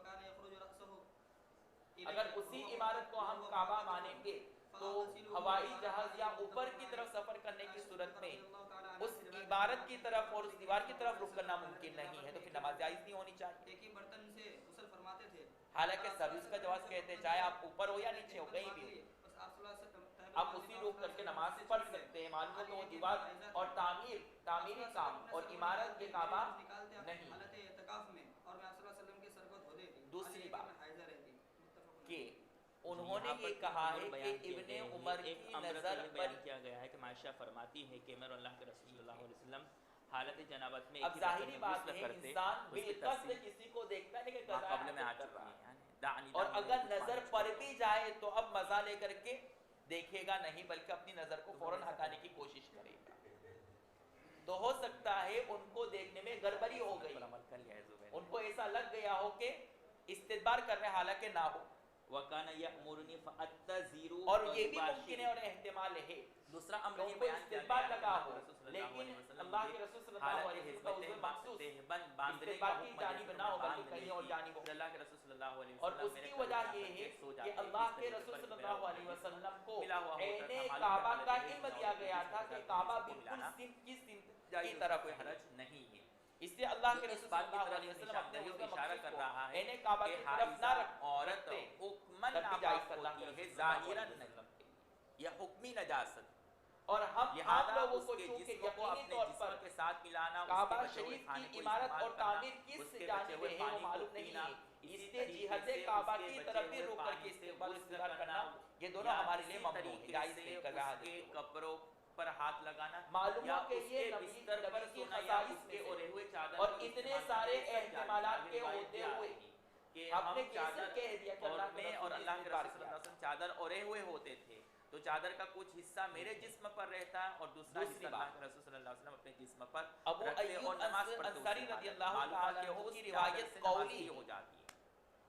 اگر اسی عمارت کو ہم کعبہ مانیں گے تو ہوائی جہاز یا اوپر کی طرف سفر کرنے کی صورت میں اس عمارت کی طرف اور اس دیوار کی طرف رخ کرنا ممکن نہیں ہے، تو پھر نماز جائز نہیں ہونی چاہیے. ایک ہی برتن سے غسل فرماتے تھے. حالانکہ سب اس کا جواز کہتے ہیں چاہے آپ اوپر ہو یا نیچے ہو کہیں بھی ہو آپ اسی رخ کر کے نماز پڑھ سکتے ہیں. معلوم ہو کہ وہ دیوار اور تعمیری کام اور عمارت کے کعبہ نہیں. دوسری بات کہ انہوں نے یہ کہا ہے کہ ابن عمر کی نظر پر بیان کیا گیا ہے کہ عائشہ فرماتی ہے کہ میرے اللہ کے رسول صلی اللہ علیہ وسلم حالت جنابت میں اب ظاہری بات ہے انسان بالقصد کسی کو دیکھتا ہے لیکن قضاء قبل میں آ کر چکی رہا ہے، ہے اور اگر نظر پڑ بھی جائے تو اب مزہ لے کر کے دیکھے گا نہیں بلکہ اپنی نظر کو فوراً ہٹانے کی کوشش کرے گا. تو ہو سکتا ہے ان کو دیکھنے میں گڑبڑی ہو گئی، عمل کر لیا ہے زبیر ان کو ایسا لگ گیا ہو کہ استدبار کر رہے حالانکہ نہ ہو. وَكَانَ يَأْمُرُنِي فَأَتَّذِرُ اور یہ بھی ممکن ہے اور احتمال ہے دوسرا کہ امر ان یہ کو بیان کیا استدبار گیا لگا ہے ہو، رسول صلی اللہ علیہ لیکن وسلم اللہ کے رسول صلی اللہ علیہ وسلم کا حضور مخصوص استدبار کی جانب نہ ہو بلکہ کہیں اور جانب ہو. اللہ کے رسول صلی اللہ علیہ وسلم اور اس کی وجہ یہ ہے کہ اللہ کے رسول صلی اللہ علیہ وسلم کو عین کعبہ کا علم دیا گیا تھا کہ کعبہ بالکل سمت کی سمت کی طرف کوئی ہے. حرج نہیں ہے. اس لیے اللہ کے جو رسول اس بات صلی کی اللہ طرف علیہ وسلم نشان اپنے دہی و اس اشارہ مقصد کر کو رہا ہے عین کعبہ کہ کی طرف نہ حائضہ عورت رکھتے حکماً تب بھی جائز تھا اللہ ناپاک کے ہوتی ہے، رسول صلی اللہ ظاہراً علیہ نہیں، وسلم کے لیے۔ یہ حکمی نجاست، اور ہم لہذا آپ لوگوں اس کو کے چونکہ جسم کو یقینی اپنے طور جسم پر کے ساتھ ملانا، اس کے کعبہ بچے ہوئے شریف کھانے کی کو عمارت استعمال اور کرنا، تعمیر اس کس کے بچے جانب ہوئے ہے وہ پانی کو معلوم نہیں پینا، ہے، اسی اس سے طریقے جہت سے کعبہ اس کے کی بچے طرف بھی ہوئے رک کر پانی کے سے استقبال غسل استدار کرنا، یہ دونوں یا ہمارے لیے اسی ممنوع ہے، طریقے جائز سے نہیں، اس قضا کے دیتے ہوئے۔ کپڑوں پر ہاتھ لگانا معلوم یا ہو کہ اس یہ کے نبی بستر پر کی سونا یا خصائص اس میں کے سے اوڑھے ہوئے چادر اور کو اتنے استعمال سارے کرنا، یہ سب احتمالات جائز ہے۔ کے روایت ہوتے یہ آ ہوئے رہی کہ آپ نے ہم کیسے چادر کہہ دیا کہ اللہ کے میں رسول اور نے اللہ کے استنکار رسول صلی کیا؟ اللہ علیہ وسلم چادر اوڑھے ہوئے ہوتے تھے، تو چادر کا کچھ حصہ میرے جسم پر رہتا ہے اور دوسرا دوسری حصہ اللہ بات، کے رسول صلی اللہ علیہ وسلم اپنے جسم پر ابو رکھتے ایوب اور نماز پڑھتے انصاری اسی رضی حالت اللہ معلوم تعالیٰ ہوا کہ عنہ اس کی چادر روایت سے نماز قولی ہی ہے ہو جاتی ہے۔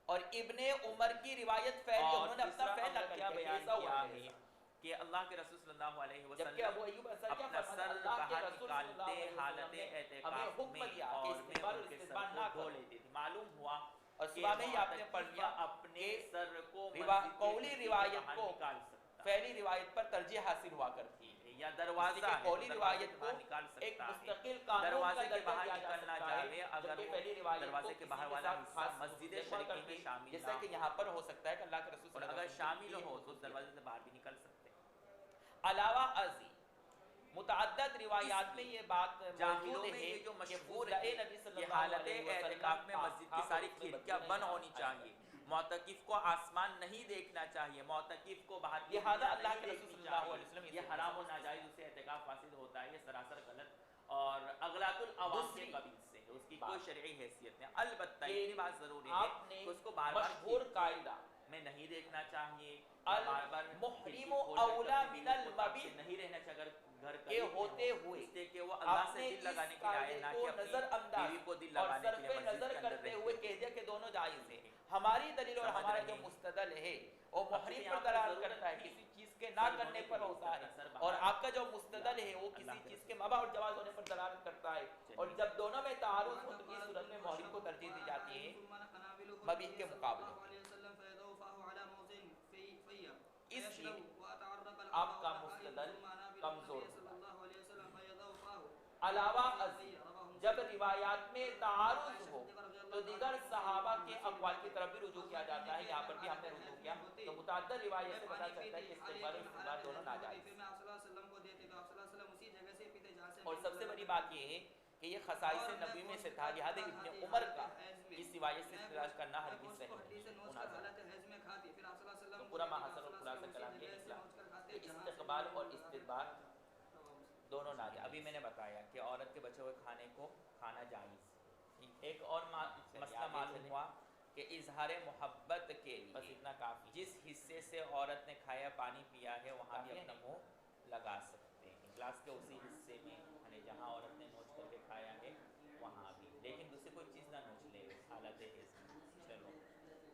اور ابن عمر کی روایت فعلی، اور انہوں نے اپنا تیسرا فعل ہم نے نقل کیا کیا بیان ایسا ہوا کیا میرے ہے ساتھ۔ کہ اللہ کے رسول صلی اللہ علیہ جبکہ ابو وسلم ایوب انصاری کیا اپنا فرماتے سر ہیں؟ اللہ کے باہر رسول صلی اللہ نکالتے علیہ حالت وسلم نے ہمیں اعتکاف حکم میں دیا کہ اور میں استقبال ان اور کے سر استدبار کو نہ دھو کرو، لیتی تھی۔ معلوم ہوا اور کہ صبح میں ہی آپ نے پڑھ معتکفہ لیا اپنے کہ سر کو مسجد کے قولی کسی روایت باہر کو نکال سکتا فعلی روایت پر ترجیح حاصل ہوا کرتی ہے، یا اس دروازہ لیے کہ ہے قولی تو دروازے روایت کے کو باہر نکال ایک سکتا ہے، مستقل قانون کا دروازے کے درجہ باہر دیا جا نکلنا سکتا چاہے ہے، اگر جبکہ وہ پہلی روایت کو دروازے کے کسی باہر کے والا ساتھ حصہ خاص مسجد مخصوص شریف کر میں کے، شامل جیسا نہ کہ ہو، یہاں پر ہو سکتا ہے کہ اللہ کے رسول اور صلی اللہ اگر علیہ وسلم شامل کی ہو تو اس خصوصیت۔ دروازے سے باہر بھی نکل سکتے ہیں۔ علاوہ ازیں متعدد روایات میں یہ بات جاہلوں موجود میں ہے یہ جو کہ مشہور فضلہ ہے نبی صلی کہ اللہ حالت علیہ وسلم اعتکاف میں مسجد کی آپ ساری اس میں کھڑکیاں بدلے بند نہیں ہونی آئیں چاہیے، گے۔ معتکف کو آسمان نہیں دیکھنا چاہیے، معتکف کو باہر کی لہذا دنیا اللہ نہیں کے رسول دیکھنی صلی اللہ چاہیے، علیہ وسلم یہ حرام و ناجائز اسے اعتکاف فاسد ہوتا ہے، یہ سراسر غلط اور اغلاط العوام کے دوسری قبیل سے ہے، اس کی بات کوئی شرعی حیثیت نہیں۔ البتہ کہ اتنی بات ضروری ہے آپ نے کہ اس کو بار بار مشہور قاعدہ میں نہیں دیکھنا چاہیے، بار بار المحرم اولا من المبیت نہیں رہنا چاہیے اگر گھر کے ہوتے ہوئے اس لیے کہ وہ اللہ سے آپ نے دل لگانے اس کے لیے آئے قاعدے نہ کو کہ نظر اپنی انداز بیوی کو دل اور لگانے کے لیے صرف مسجد نظر کے اندر کرتے رہتے ہوئے ہیں۔ کہہ دیا کہ دونوں جائز ہیں۔ ہماری دلیل اور سمجھ ہمارا رہے جو ہیں؟ مستدل ہے وہ محرم یہاں پر پر دلالت ضرورت کرتا ہے، تھی کسی چیز کے نہ سر کرنے ہونے پر کے لیے، ہوتا ہے، سر اور باہر آپ کا جو مستدل ہے وہ اللہ کسی کے چیز کے مباح اور جواز ہونے پر دلالت کرتا ہے، اور جب دونوں میں تعارض ہو تو اس صورت میں محرم کو ترجیح دی جاتی ہے مبیح کے مقابلے۔ اس لیے آپ کا مستدل کمزور ہوگا۔ علاوہ ازیں جب روایات میں تعارض ہو تو دیگر صحابہ کے اقوال کی طرف بھی رجوع کیا جاتا ہے، یہاں پر بھی ہم نے رجوع کیا تو متعدد روایت سے پتہ چلتا ہے کہ استقبال اور استدبار دونوں ناجائز ہیں۔ اور سب سے بڑی بات یہ ہے کہ یہ خصائص نبی میں سے تھا، لہذا ابن عمر کا اس روایت سے استدلال کرنا ہرگز صحیح نہیں ہے۔ تو پورا محاصر اور خلاصہ کلام یہ نکلا کہ استقبال اور استدبار دونوں ناجائز۔ ابھی میں نے بتایا کہ عورت کے بچے ہوئے کھانے کو کھانا جائز۔ ایک اور مسئلہ معلوم ہوا کہ اظہار محبت کے بس لیے اتنا کافی، جس حصے سے عورت نے کھایا پانی پیا ہے وہاں بھی اپنا منہ لگا سکتے ہیں، گلاس کے اسی حصے میں یعنی جہاں عورت نے نوچ کر کے کھایا ہے وہاں بھی، لیکن دوسری کوئی چیز نہ نوچ لے حالت حیض میں۔ چلو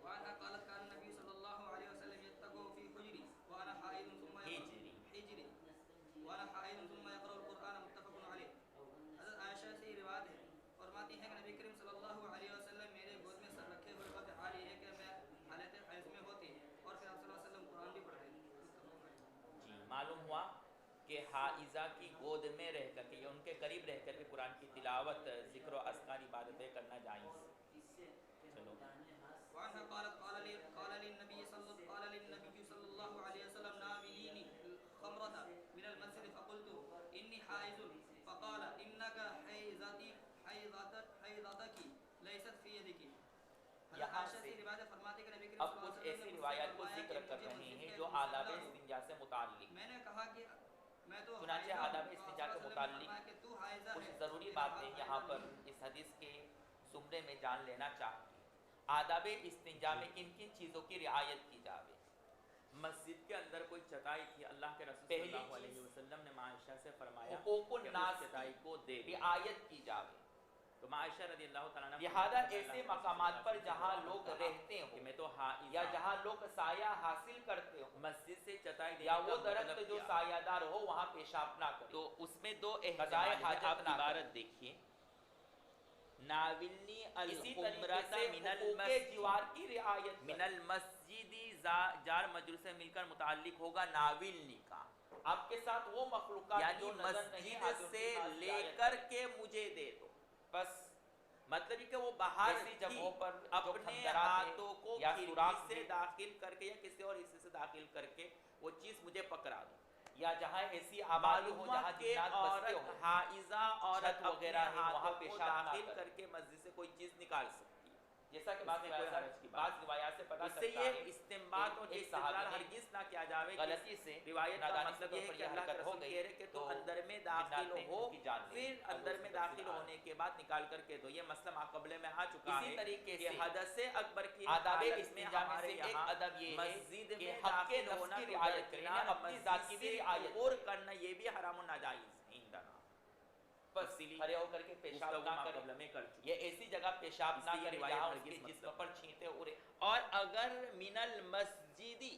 وعنها قالت كان النبي صلى الله عليه وسلم يتقو في حجري وانا حائض ثم حجري وانا حائض ثم يقرأ القرآن متفق عليه۔ حضرت عائشہ سے روایت ہے، فرماتی ہیں کہ نبی کریم صلی اللہ علیہ وسلم میرے گود میں سر رکھے ہوئے وقت حال یہ ہے کہ میں حالت حیض میں ہوتی اور پھر آپ صلی اللہ علیہ وسلم قرآن بھی پڑھ رہے ہیں۔ جی معلوم ہوا کہ حائضہ کی گود میں رہ کر کے یا ان کے قریب رہ کر کے قرآن کی تلاوت، ذکر و اذکار عبادتیں کرنا جائز۔ چلو وعنها قالت قال للنبي صلى الله عليه وسلم ناوليني الخمرة من المسجد فقلت إني حائض فقال إنك حيضتك ليست في يدك۔ یہاں سے اب کچھ ایسی روایات کو ذکر کر رہے ہیں جو آداب استنجا سے متعلق، میں نے کہا کہ میں تو چنانچہ آداب استنجا کے متعلق کچھ ضروری باتیں یہاں پر اس حدیث کے زمرے میں جان لینا چاہیے۔ آداب استنجا میں کن کن چیزوں کی رعایت کی جاوے؟ مسجد کے اندر کوئی چٹائی تھی، اللہ کے رسول صلی اللہ علیہ وسلم نے عائشہ سے فرمایا حقوق کہ الناس اس چٹائی کو دے دے، رعایت کی جاوے۔ تو عائشہ رضی اللہ تعالیٰ عنہ لہذا ایسے مقامات پر جہاں لوگ رہتے کہ ہوں میں تو حائض یا جہاں لوگ سایہ حاصل کرتے ہوں مسجد سے چٹائی دینے یا کا وہ درخت مطلب جو کیا؟ سایہ دار ہو وہاں پیشاب نہ کرے، تو اس میں دو قضائے احتمال ہیں، حاجت آپ نہ عبارت کرے۔ دیکھیے ناولنی اسی طریقے الخمرۃ سے من حقوق المسجد جوار کی رعایت من کرے۔ المسجد جار مجرور سے مل کر متعلق ہوگا ناولنی کا، آپ کے ساتھ وہ مخلوقات یعنی جو نظر نہیں مسجد آتی ان سے کے پاس لے رعایت کر کرے۔ کے مجھے دے دو، بس مطلب یہ کہ وہ باہر ایسی جگہوں پر جو اپنے کھنڈرات ہیں ہاتھوں کو یا کھڑکی سوراخ سے ہیں داخل کر کے یا کسی اور حصے سے داخل کر کے وہ چیز مجھے پکڑا دو. یا جہاں ایسی آبادی ہو جہاں کہ جنات بستے عورت ہوں حائضہ عورت چھت وغیرہ اپنے ہے وہاں ہاتھوں کو پیشاب نہ داخل کرے. کر کے مسجد سے کوئی چیز نکال سکتی ہے. جیسا کہ اس میں کوئی حرج کی بات بعض روایات سے پتہ اس سے چلتا یہ ہے استنباط اور ایک استدلال صحابی نے ہرگز نہ کیا جاوے کہ غلطی سے روایت کا نادانی مطلب سے یہ ہے پر کہ یہ اللہ کے حرکت ہو رسول گئی کہہ رہے کہ تو تو اندر میں داخل جنات نے ہو ان کی جان لی. پھر اب اندر اس میں پر داخل پھر ہونے کے بعد نکال کر کے دو. یہ مسئلہ ماقبلے میں آ چکا اسی ہے طریقے کہ سے حدث اکبر کی آداب حالت استنجا میں ہمارے سے ایک یہاں ادب یہ ہے مسجد کہ میں حق داخل نفس ہونا کی تو رعایت کریں درکنار اپنی ذات کی بھی مسجد سے رعایت عبور کرنا یہ بھی حرام و ناجائز ہے. اندنا بس کھڑے ہو کر کے پیشاب گفتگو نہ کریں. ماقبلہ میں کر چکے. یہ ایسی جگہ پیشاب اس نہ لیے یہ کریں روایت جہاں ہرگز اس کے مطلب جسم پر چھینٹے اڑے. اور اگر من المسجدی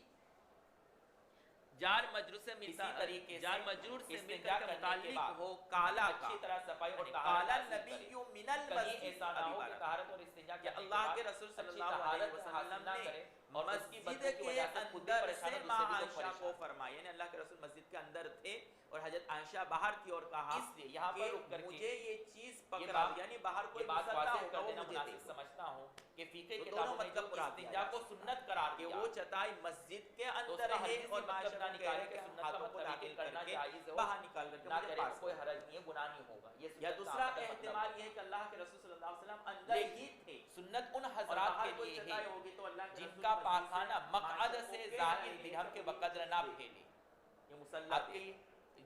جار مجرور سے اسی طریقے جار سے مجرور سے مل استنجا کر کے کرنے کے متعلق بعد ہو کالا کا اچھی طرح صفائی اور یعنی طہارت قال حاصل النبی کریں. من کہیں المسجد ایسا نہ ابھی ہو کہ بارہ طہارت اور استنجا کہ کرنے اللہ کے بعد رسول صلی اچھی اللہ علیہ طہارت حاصل وسلم نہ نے کرے اور مسجد کی مسجد بدبو کی کے وجہ سے خود بھی اندر پریشان سے اور ماں دوسرے بھی عائشہ کو پریشان. فرمایا یعنی اللہ کے رسول مسجد کے اندر تھے اور حضرت عائشہ باہر تھی اور کہا اس لیے یہاں پر رک کر کے مجھے یہ چیز یہ پکڑا بات یعنی باہر کوئی یہ بات مسلح واضح ہوگا کر وہ دینا مجھے دے مناسب دو. سمجھتا ہوں کہ فقہ تو کتابوں دونوں میں جو مطلب قرار دیا استنجا جا کو سکتا سنت قرار کہ دیا وہ چٹائی مسجد کے تو اس اندر کا ہے ہرگز اور یہ مطلب نہ معاشرہ کو نکالے کہہ کہ رہے سنت کا ہاتھوں کو مطلب یہ داخل کہ کر کرنا کے جائز ہو باہر نکال کر کے نہ مجھے کرے پاس تو کوئی کر. حرج نہیں ہے گناہ نہیں ہوگا. یہ یا سنت کا دوسرا مطلب احتمال یہ ہے کہ اللہ کے رسول صلی اللہ علیہ وسلم اندر ہی تھے سنت ان اور حضرات باہر کے کوئی لیے چٹائی ہے ہوگی تو اللہ کے جن رسول کا مسجد پاخانہ سے مقعد معاشرہ سے کو کہہ زائد رہے درہم تھے کے کہ بقدر نہ پھیلے. یہ مسلح آپ کی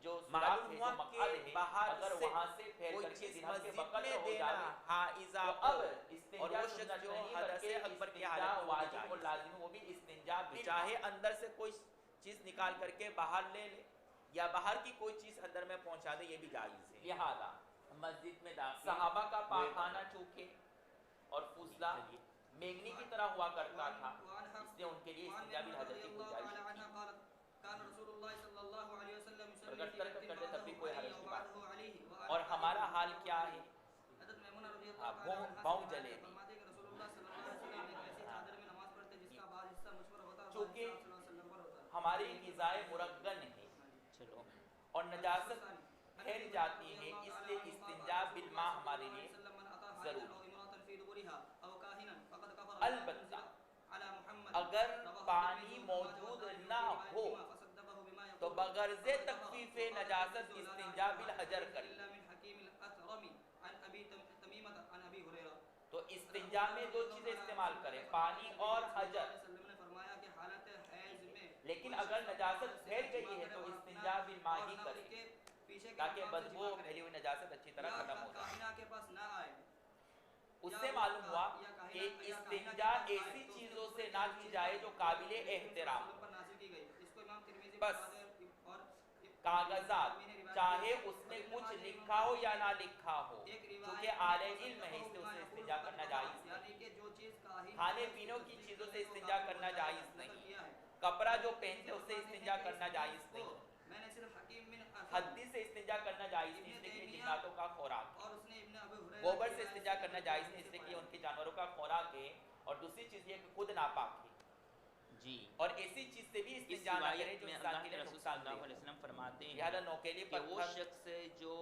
جو سوراخ معلوم ہے ہوا جو کہ مقعد ہے باہر اگر سے وہاں سے پھیل کوئی کر کے چیز درہم کے مسجد بقدر میں ہو دینا جائے حائزہ تو اب اور استنجا وہ سنت شخص جو نہیں حدث بلکہ اکبر کی استنجا حالت میں وہ بھی واجب اور جائز لازم ہے. وہ بھی استنجا چاہے اندر سے کوئی چیز نکال کر کے باہر لے لے یا باہر کی کوئی چیز اندر میں پہنچا دے یہ بھی جائز ہے. لہذا مسجد میں داخل صحابہ کا پاخانہ چونکہ اور فضلہ چلیے. مینگنی کی طرح ہوا کرتا تھا وعن اس لیے ان کے لیے وعن استنجا بھی ميمونة حضرت رضي کی الله گنجائش تعالى تھی. عنها قالت كان رسول الله صلى الله عليه وسلم اور يصلي اگر في ترک بيت کرتے تب بھی بعده کوئی عليه حرج کی بات وبعده عليه اور ہمارا حال کیا ہے؟ حضرت میمونہ رضی اللہ تعالی عنہا بھون جلے بھی فرماتے ہیں کہ رسول اللہ صلی اللہ علیہ وسلم ایک ایسی چادر میں نماز پڑھتے جس کا بعض حصہ مجھ پر ہوتا اور بعض چونکہ حصہ صلی اللہ علیہ وسلم پر ہوتا. ہماری غذائے مرغن ہے چلو اور نجاست پھیل جاتی ہے اس لیے استنجا بالماء ہمارے لیے ضروری. البتہ اگر پانی موجود نہ ہو تو بغرض تخفیف نجاست استنجا بالحجر کریں. تو استنجا میں دو چیزیں استعمال کریں پانی اور حجر. لیکن اگر نجاست پھیل گئی ہے تو استنجا بالماء ہی کریں تاکہ بدبو پھیلی ہوئی نجاست اچھی طرح ختم ہو جائے. اس سے معلوم ہوا کہ استنجا ایسی چیزوں سے نہ کی جائے جو قابل احترام ہو. بس کاغذات چاہے اس میں کچھ لکھا ہو یا نہ لکھا ہو کیونکہ اعلی علم ہے اس سے اسے استنجا کرنا جائز نہیں. کھانے پینوں کی چیزوں سے استنجا کرنا جائز نہیں. کپڑا جو پہنتے اس سے استنجا کرنا جائز نہیں. ہدی سے استنجا کرنا جائز نہیں اس لیے کہ یہ جناتوں کا خوراک ہے. گوبر سے استنجا کرنا جائز نہیں اس لیے کہ یہ ان کے جانوروں کا خوراک ہے. اور دوسری چیز یہ کہ خود ناپاک ہے. جی اور ایسی چیز سے بھی اس استنجا نہ کریں روایت جو میں انسان اللہ کے کے لیے رسول صلی نقصان اللہ دہ علیہ ہو. وسلم فرماتے ہیں لہذا نوکیلی کہ وہ پتھر شخص جو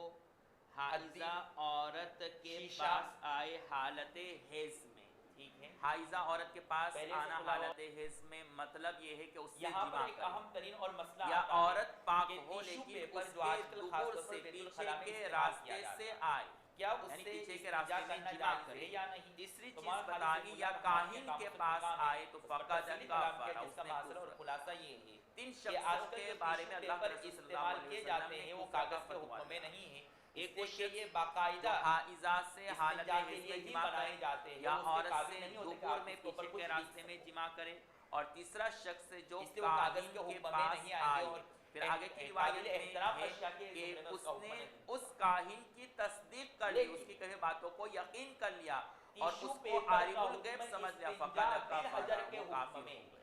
حائضہ عورت کے شیشہ پاس آئے حالت حیض میں ٹھیک ہے. حائضہ عورت کے پاس پہلے سے آنا کھلا ہوا. حالت حیض میں مطلب یہ ہے کہ اس سے یہاں پر جماع ایک کرے اہم ترین اور مسئلہ یا آتا ہے عورت پاک کہ ہو ٹیشو لیکن پیپر اس جو کے آج کل خاص دبر طور پر سے بیت پیچھے الخلاء میں کے استعمال راستے کیا جاتا سے ہے. آئے کیا اس یعنی سے پیچھے کے استنجا راستے سے کرنا جماع جائز کرے ہے یا نہیں؟ تیسری چیز تمہارا بتائیں یا کاہن کے پاس آئے تو فقط کفر اس کا معاصرہ اور خلاصہ یہ ہے تین کہ آج شخصوں کل کے جو بارے میں ٹیشو اللہ کے پیپر رسول صلی اللہ استعمال علیہ کیے وسلم جاتے نے ہیں وہ کفر کاغذ کا کے فتویٰ حکم میں دیا. نہیں ہے. ایک اس لیے وہ یہ شخص باقاعدہ جو حائضہ سے حالت استنجا کے حیض لیے میں ہی جماع بنائے کرے جاتے ہیں یا وہ اس کے عورت قابل سے نہیں ہوتے کہ دبر آپ میں اس کے اوپر پیچھے کچھ کے لکھ راستے میں سکیں. جماع کرے. اور تیسرا شخص جو اس لیے وہ کاغذ کے کاہن کے حکم میں پاس نہیں آئیں گے آئے اور پھر آگے کی قابل روایت احترام میں اشیاء کے ہے کہ زمرے میں اس کا حکم نے نہیں. اس کاہن کی تصدیق کر لی لیکن اس کی کہے باتوں کو یقین کر لیا اور ٹیشو اس کو پیپر عارف کا الغیب حکم سمجھ لیا استنجا فقط بالحجر کفر کے وہ حکم کافر میں. ہو گیا.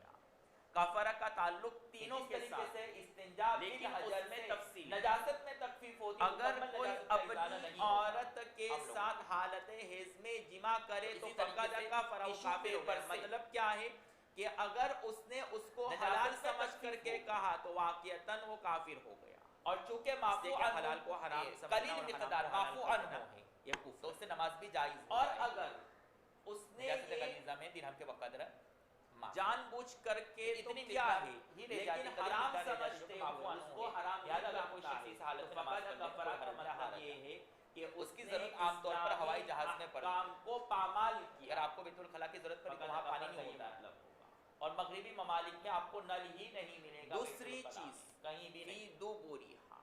کفر کا تعلق تینوں اس کے طریقے ساتھ سے استنجا لیکن بالحجر اس میں سے تفصیل ہے. نجاست میں تخفیف ہوتی ہے. اگر مکمل کوئی نجاست کا ازالہ اپنی نہیں ہوتا. عورت کے ہم لوگ ساتھ حالت حیض میں جماع کرے تو اسی طریقے فقط سے کفر وہ ٹیشو کافر ہو پیپر گیا. سے مطلب کیا ہے کہ اگر اس نے اس کو نجاست حلال میں سمجھ کر تخفیف کے ہو. کہا تو واقعتاً وہ کافر ہو گیا. اور چونکہ اس معفو لیے کہ عنہ حلال کو حرام سمجھنا قلیل اور حرام مقدار کو حلال معفو کرنا عنہ ہے یہ کفر تو اس سے ہے. نماز بھی جائز ہو اور جائے گی۔ اگر اس نے نجاست یہ غلیظہ میں درہم کے بقدر جان بوجھ کر کے تو اتنی کیا مقدار ہے ہی رہ جاتی، لیکن قلیل حرام مقدار رہ جاتی سمجھتے جو معفو ہوئے عنہ اس کو ہے، حرام لہٰذا نہیں اگر کوئی لگتا شخص ہے اس حالت تو میں نماز فقط پڑھ لے تو کفارہ کا کوئی حرج مطلب نہیں یہ ہے کہ اس اس کی نے ضرورت عام طور پر ہوائی جہاز میں پڑے۔ کام کو پامال کیا۔ اگر آپ کو بیت الخلاء کی ضرورت پڑی تو وہاں پانی نہیں ہوتا ہے۔ اور مغربی ممالک میں آپ کو نل ہی نہیں ملے گا، دوسری بیت الخلاء چیز میں کہیں بھی فی نہیں دو بوریہا،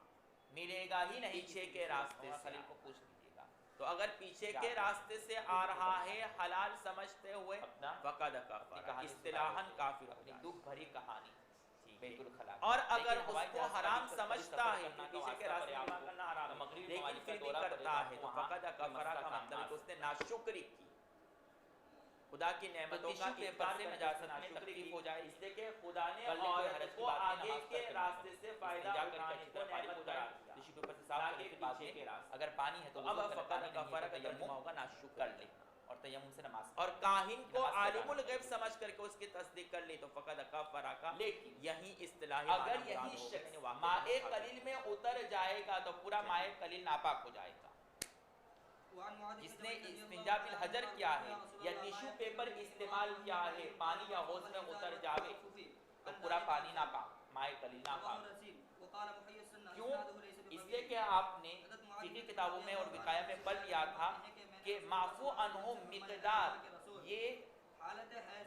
ملے گا ہی نہیں پیچھے کسی کے صورت راستے میں۔ سے خلیل کو پوچھ لیجیے گا تو اگر پیچھے کیا کے ہے؟ راستے سے آ رہا ہے حلال سمجھتے ہوئے اپنا فقد اپنی کفر، کہانی اصطلاحاً کافر ہو اپنی جائے۔ دکھ بھری کہانی بیت الخلاء کی۔ اور لیکن اگر اس ہوائی کو جہاز کا حرام بھی کبھی سمجھتا سفر ہے کرنا کہ کا پیچھے کے واسطہ راستے پڑے میں آپ کو، کرنا حرام تو ہے، مغربی لیکن ممالک کا پھر بھی دورہ کرتا پڑے ہے گا تو وہاں فقد یہ کفر مسئلہ کا کام مطلب ہے کہ نہ اس نے ناشکری کی، خدا کی نعمتوں کا ٹیشو پیپر انکار سے کر کے نجاست میں ناشکری تکلیف کی ہو جائے، اس لیے کہ خدا نے کل نے کوئی حرج عورت کی کو بات نہیں، آگے نماز کے پڑھ راستے سے فائدہ استنجا کر کے اٹھانے اچھی کو طرح پانی نعمت کو قرار جائے، دیا، ٹیشو پیپر سے صاف نہ کرنے کہ کے بعد پیچھے میں کے راستے۔ اگر پانی ہے تو تو اب وضو کریں، فقد پانی نہیں ہے کفر تو کا تیمم ترجمہ ہوگا ناشکر کر لے اور تیمم سے نماز اور پڑھ لے۔ کاہن کو نماز عالم پڑھانا الغیب چاہیے۔ سمجھ کر کے اس کی تصدیق کر لی تو فقد کفر کا، لیکن یہی اصطلاحی اگر معنی یہی مراد ہو گئے، شخص یعنی واقعہ ماء میں قلیل میں اتر جائے گا تو پورا ماء قلیل ناپاک ہو جائے گا۔ جس نے استنجا بالحجر کیا ہے یا ٹیشو پیپر استعمال کیا ہے، پانی یا حوض میں اتر جاوے تو پورا پانی ناپاک، ماء قلیل ناپاک۔ کیوں؟ اس لیے کہ آپ نے فقہی کتابوں میں اور وقایہ میں پڑھ لیا تھا کہ معفو عنہ مقدار یہ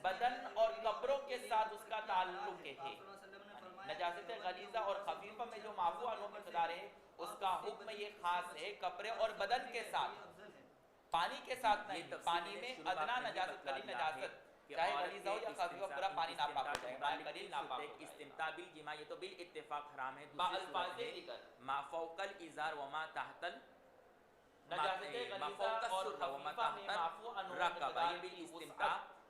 بدن اور کپڑوں کے ساتھ اس کا تعلق ہے۔ نجاست غلیظہ اور خفیفہ میں جو معفو عنہ مقدار ہے اس کا حکم یہ خاص ہے کپڑے اور بدن کے ساتھ، پانی کے ساتھ نہیں۔ پانی میں ادنا نجاست قلیل نجاست چاہے غلیظہ ہو یا خفیفہ پورا پانی ناپاک ہو جائے، ماء قلیل ناپاک ہو جائے۔ استمتاع بالجماع یہ تو بالاتفاق حرام ہے۔ با دوسری الفاظ صورت ہے ذکر ما فوق الازار وما تحت نجاست غلیظہ اور خفیفہ میں معفو عنہ مقدار کی وسعت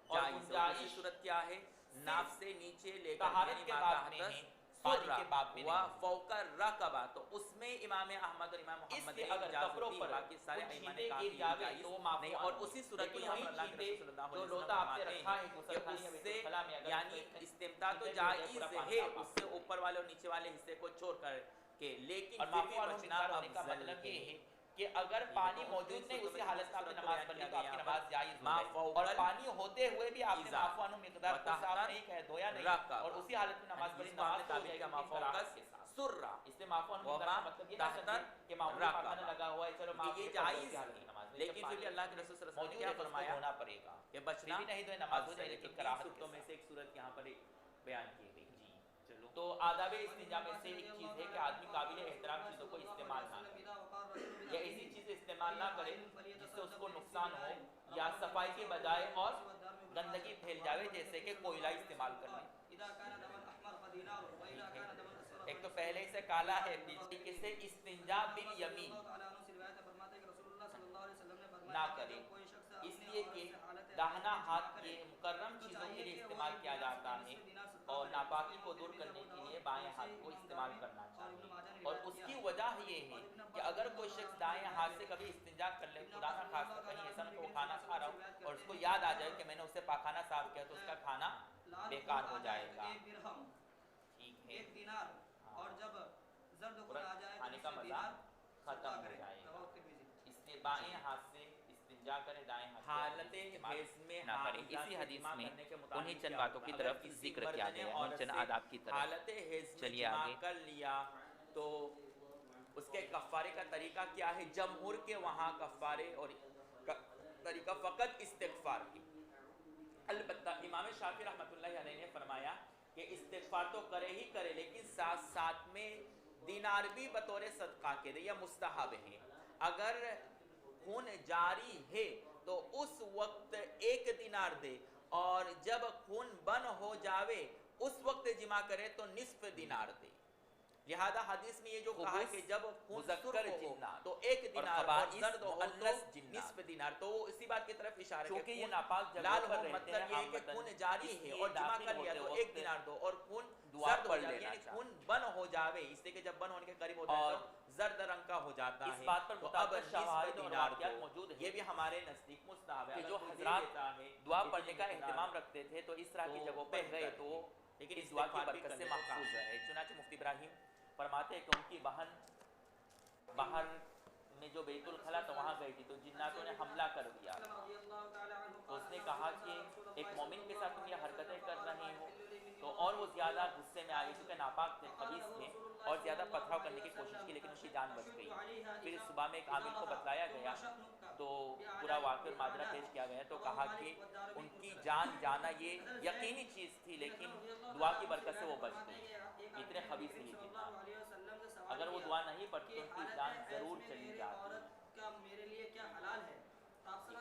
اور دوسری گنجائش صورت کیا ہے؟ ناف سے نیچے لے کر طہارت کے باب میں ہے، پانی کے باب میں و نہیں۔ فوق الرقبہ، تو اس میں امام احمد اور امام اس محمد سے نے اگر اجازت کپڑوں دی، پر باقی سارے کچھ ائمہ نے چھینٹے کہا گر کہ جاوے جائز تو معفو نہیں، عنہ۔ اور اسی صورت لیکن میں یہاں وہی پر اللہ کے چھینٹے رسول صلی اللہ جو علیہ لوٹا وسلم آپ نے فرماتے رکھا ہے ہیں غسل کہ خانے یا اس بیت سے الخلاء میں، اگر یعنی اس میں استمتاع تو چھینٹے گر جائے جائز پورا پانی ہے ناپاک اس سے ہو جائے۔ اوپر والے اور نیچے والے حصے کو چھوڑ کر کے، لیکن اور پھر بھی معفو عنہ بچنا مقدار ہونے کا افضل مطلب یہ ہے ہے۔ کہ اگر پانی موجود نہیں اسی حالت میں آپ نے نماز پڑھ لی تو آپ کی نماز جائز ہو جائے، اور پانی ہوتے ہوئے بھی آپ نے معفو عنہ مقدار کو صاف نہیں کہا، دھویا نہیں اور اسی حالت میں نماز پڑھی، نماز ہو جائے گی کراہت کے ساتھ۔ سرہ اس سے معفو عنہ مقدار کا مطلب یہ نہ سمجھیں کہ معمولی پاخانہ لگا ہوا ہے چلو معاف یہ کر دو، جائز اسی حالت ہے، میں نماز نہیں۔ لیکن پھر بھی اللہ کے رسول صلی اللہ علیہ وسلم نے موجود کیا ہے تو اس کو فرمایا دھونا پڑے گا، کہ بچنا پھر بھی نہیں دھوئے نماز ہو جائے افضل ہے۔ لیکن تو کراہت صورتوں کے میں ساتھ۔ سے ایک صورت یہاں پر بیان کی گئی۔ جی چلو، تو آداب استنجا میں سے ایک چیز ہے کہ آدمی قابل احترام چیزوں کو استعمال نہ کرے، یا ایسی چیز استعمال نہ کرے جس سے اس کو نقصان ہو یا صفائی کے بجائے اور گندگی پھیل جاوے، جیسے کہ کوئلہ استعمال کرنا۔ ایک تو پہلے ہی سے کالا ہے، پیچھے سے استنجا بالیمین نہ کرے، اس لیے کہ داہنا ہاتھ یہ مکرم چیزوں کے لیے استعمال کیا جاتا ہے اور ناپاکی کو دور کرنے کے لیے بائیں ہاتھ کو استعمال کرنا چاہیے۔ اور اس کی وجہ یہ ہے کہ اگر کوئی شخص دائیں ہاتھ سے کبھی استنجا کر لے، خدا نہ خواستہ کہیں ایسا نہ کہ وہ کھانا کھا رہا ہو اور اس کو یاد آ جائے کہ میں نے اس سے پاخانہ صاف کیا تو اس کا کھانا بیکار ہو جائے گا۔ ٹھیک ہے، اور جب زرد خون آ جائے کھانے کا مزہ ختم ہو جائے گا، اس لیے بائیں ہاتھ سے استنجا کرے، دائیں ہاتھ سے حالت استعمال حیض میں نہ کرے۔ اسی حدیث میں انہی چند باتوں کی طرف ذکر کیا گیا ہے، ان چند آداب کی طرف۔ حالت حیض میں چلیے جماع آگے۔ کر لیا تو اس کے کفارے کا طریقہ کیا ہے؟ جمہور کے وہاں کفارے اور طریقہ فقط استغفار کی، البتہ امام شافعی رحمۃ اللہ علیہ نے فرمایا کہ استغفار تو کرے ہی کرے، لیکن ساتھ ساتھ میں دینار بھی بطور صدقہ کے دے، یا مستحب ہے۔ اگر خون جاری ہے تو اس وقت 1 دینار دے، اور جب خون بند ہو جاوے اس وقت جمع کرے تو نصف دینار دے۔ لہذا حدیث میں یہ جو کہا ہے کہ جب خون مذکر سرخ ہو جنات تو 1 دینار اور زرد ہو تو مؤنث جنات، نصف دینار، تو وہ اسی بات کی طرف اشارہ ہے چونکہ کہ یہ خون ناپاک جگہوں لال پر ہو، رہتے مطلب ہیں یہ ہے کہ عامتاً، خون جاری اس ہے لیے اور جمع داخل کر لیا ہوتے تو وقت 1 دینار دو، اور خون دعا زرد ہو پڑھ جائے، لینا یعنی چاہیے۔ خون بند ہو جاوے، اس لیے کہ جب بند ہونے کے قریب ہوتا ہے اور تو زرد رنگ کا ہو جاتا ہے۔ اس بات پر تو اب متعدد نصف شواہد اور دینار واقعات دو، موجود ہیں یہ بھی ہمارے نزدیک مستحب ہے۔ کہ اگر جو کوئی دے حضرات دیتا ہے دعا اتنی پڑھنے کا مقدار، اہتمام رکھتے تھے تو اس طرح کی تو جگہوں پر بہتر گئے ہے، تو لیکن اس دعا کی استغفار بھی برکت سے کرنے کو محفوظ کہا ہے۔ چنانچہ مفتی ابراہیم فرماتے ہیں کہ ان کی بہن باہر میں جو بیت الخلا تو وہاں گئی تھی تو جناتوں نے حملہ کر دیا. تو اس نے کہا کہ ایک مومن کے ساتھ تم یہ حرکتیں کر رہی ہو. تو اور وہ زیادہ غصے میں آ گئی کیونکہ ناپاک تھے, خبیث تھے, اور زیادہ پتھراؤ کرنے کی کوشش کی لیکن اس کی جان بچ گئی. پھر صبح میں ایک عامل کو بتلایا گیا تو پورا واقعہ اور ماجرا پیش کیا گیا تو کہا کہ ان کی جان جانا یہ یقینی چیز تھی لیکن دعا کی برکت سے وہ بچ گئی. اتنے خبیث تھے یہ جنات, اگر وہ دعا نہیں پڑھتی تو ان کی جان ضرور چلی جاتی. میرے لیے کیا حلال ہے.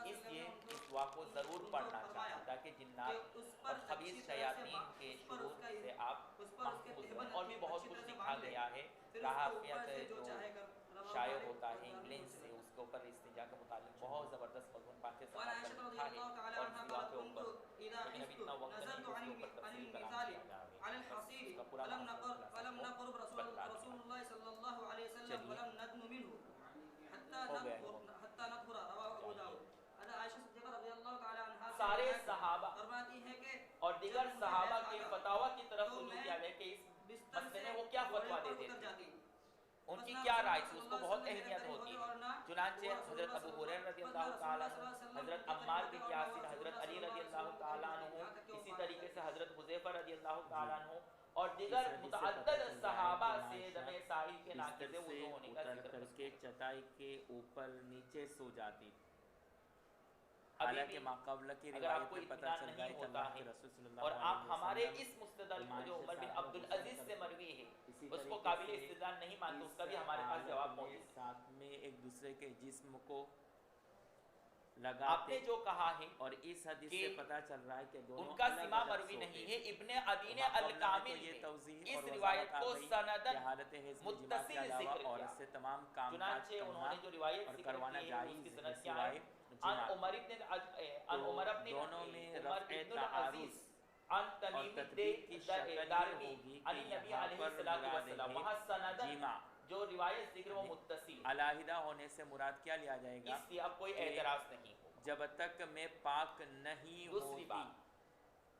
اس لیے اس دعا کو ضرور پڑھنا چاہیے تاکہ جنات اور خبیث شیاطین کے شرور سے آپ محفوظ ہوں. اور بھی بہت کچھ لکھا گیا ہے, کہافیت جو شائع ہوتا ہے انگلینڈ سے, اس کے اوپر استنجا کے متعلق بہت زبردست مضمون پاک صحابہ کا لکھا ہے اور اس دعا کے اوپر, لیکن ابھی اتنا وقت نہیں کہ اس کے اوپر تفصیل بیان کیا جائے, بس اس کا پورا بتلا دیا. سارے صحابہ اور دیگر صحابہ کے فتاوی کی طرف رجوع کیا گیا کہ اس مسئلے میں وہ کیا فتویٰ دیتے تھے, ان کی کیا رائے تھی, اس کو بہت اہمیت ہوتی ہے. چنانچہ حضرت ابو ہریرہ رضی اللہ تعالیٰ عنہ, حضرت عمار بن یاسر, حضرت علی رضی اللہ تعالیٰ عنہ, اسی طریقے سے حضرت حذیفہ رضی اللہ تعالیٰ عنہ اور دیگر متعدد صحابہ سے دم ساحل کے ناقض وضو ہونے کا ذکر کر کے چٹائی کے اوپر نیچے سو جاتی. حالانکہ ماقبل کی روایت میں پتہ چل رہا ہے کہ اللہ کے رسول صلی اللہ اور علیہ آپ وسلم ہمارے اس مستدل کو جو عمر بن عبدالعزیز سے مروی ہے اس کو قابل استدلال نہیں مانتے, اس کا بھی ہمارے پاس جواب موجود ہے. ساتھ میں ایک دوسرے کے جسم کو آپ لگاتے نے جو کہا ہے اور اس حدیث سے پتہ چل رہا ہے کہ دونوں ان کا سما مروی نہیں ہے. ابن عدین الکامل میں اس روایت کو سندن متصل ذکر کیا, سے تمام کام چنانچہ انہوں نے جو روایت ذکر کی ہے اس کی سند کیا ہے, عن عمر بن دونوں میں عمر رفع بن العزیز عن تمیم دارمی عن نبی علیہ السلام, وہاں سندن جو روایت ذکر وہ متصل علیحدہ ہونے سے مراد کیا لیا جائے گا, اس لیے اب کوئی اعتراض نہیں ہو. جب تک میں پاک نہیں دوسری بات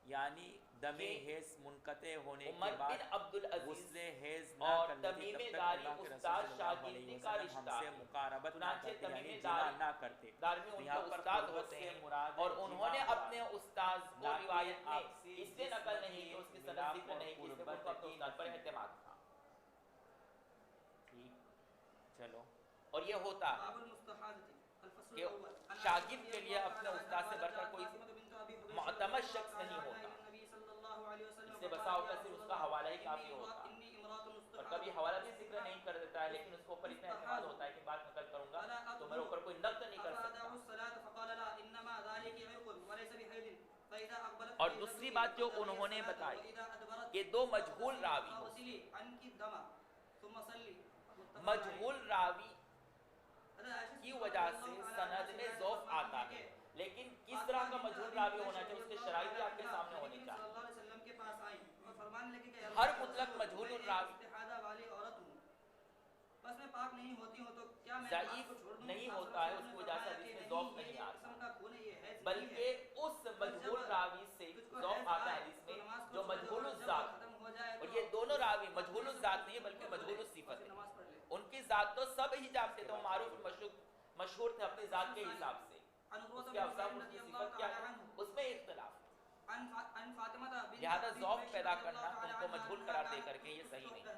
یعنی دم حیض منقطع ہونے کے عمر بعد بن عبدالعزیز غسل حیض نہ اور کرنے تمیم تب تک داری اللہ کے استاد رسول صلی اللہ علیہ شاگردی کا وسلم ہم رشتہ سے ہے. مقاربت نہ چنانچہ کرتے تمیم یعنی جمع نہ کرتے. دارمی ان کے استاد ہوتے ہیں اور انہوں نے اپنے استاذ کو روایت میں اس سے نقل نہیں کہ اس کی سند ذکر نہیں کی, اس نے ان کو اپنے استاد پر اعتماد تھا. ٹھیک چلو. اور یہ ہوتا ہے کہ شاگرد کے لیے اپنے استاد سے بڑھ کر کوئی معتمد شخص نہیں ہوتا. اس سے بسا ہوتا صرف اس کا حوالہ ہی کافی ہوتا ہے, اور کبھی حوالہ بھی ذکر نہیں کر دیتا ہے لیکن اس کے اوپر اتنا اعتماد ہوتا ہے کہ بات نقل کروں گا تو میرے اوپر کوئی نقد نہیں کر سکتا. اور دوسری بات جو انہوں نے بتائی کہ دو مجہول راوی, مجہول راوی کی وجہ سے سند میں ضعف آتا ہے, لیکن کس طرح کا مجہول راوی ہونا چاہیے, اس کے شرائط بھی آپ کے سامنے ہونے چاہیے. ہر مطلق مجہول الراوی ضعیف نہیں ہوتا ہے, اس کی وجہ سے حدیث میں ضعف نہیں آتا, بلکہ اس مجہول راوی سے ضعف آتا ہے حدیث میں جو مجہول الذات, اور یہ دونوں راوی مجہول الذات نہیں ہے بلکہ مجہول الصفت ہے. ان کی ذات تو سب ہی جانتے تھے, وہ معروف مشہور تھے اپنی ذات کے حساب سے, اس کے اوصاف اس کی صفت کیا ہے اس میں اختلاف. لہذا ضعف پیدا کرنا ان کو مجہول قرار دے کر کے یہ صحیح نہیں.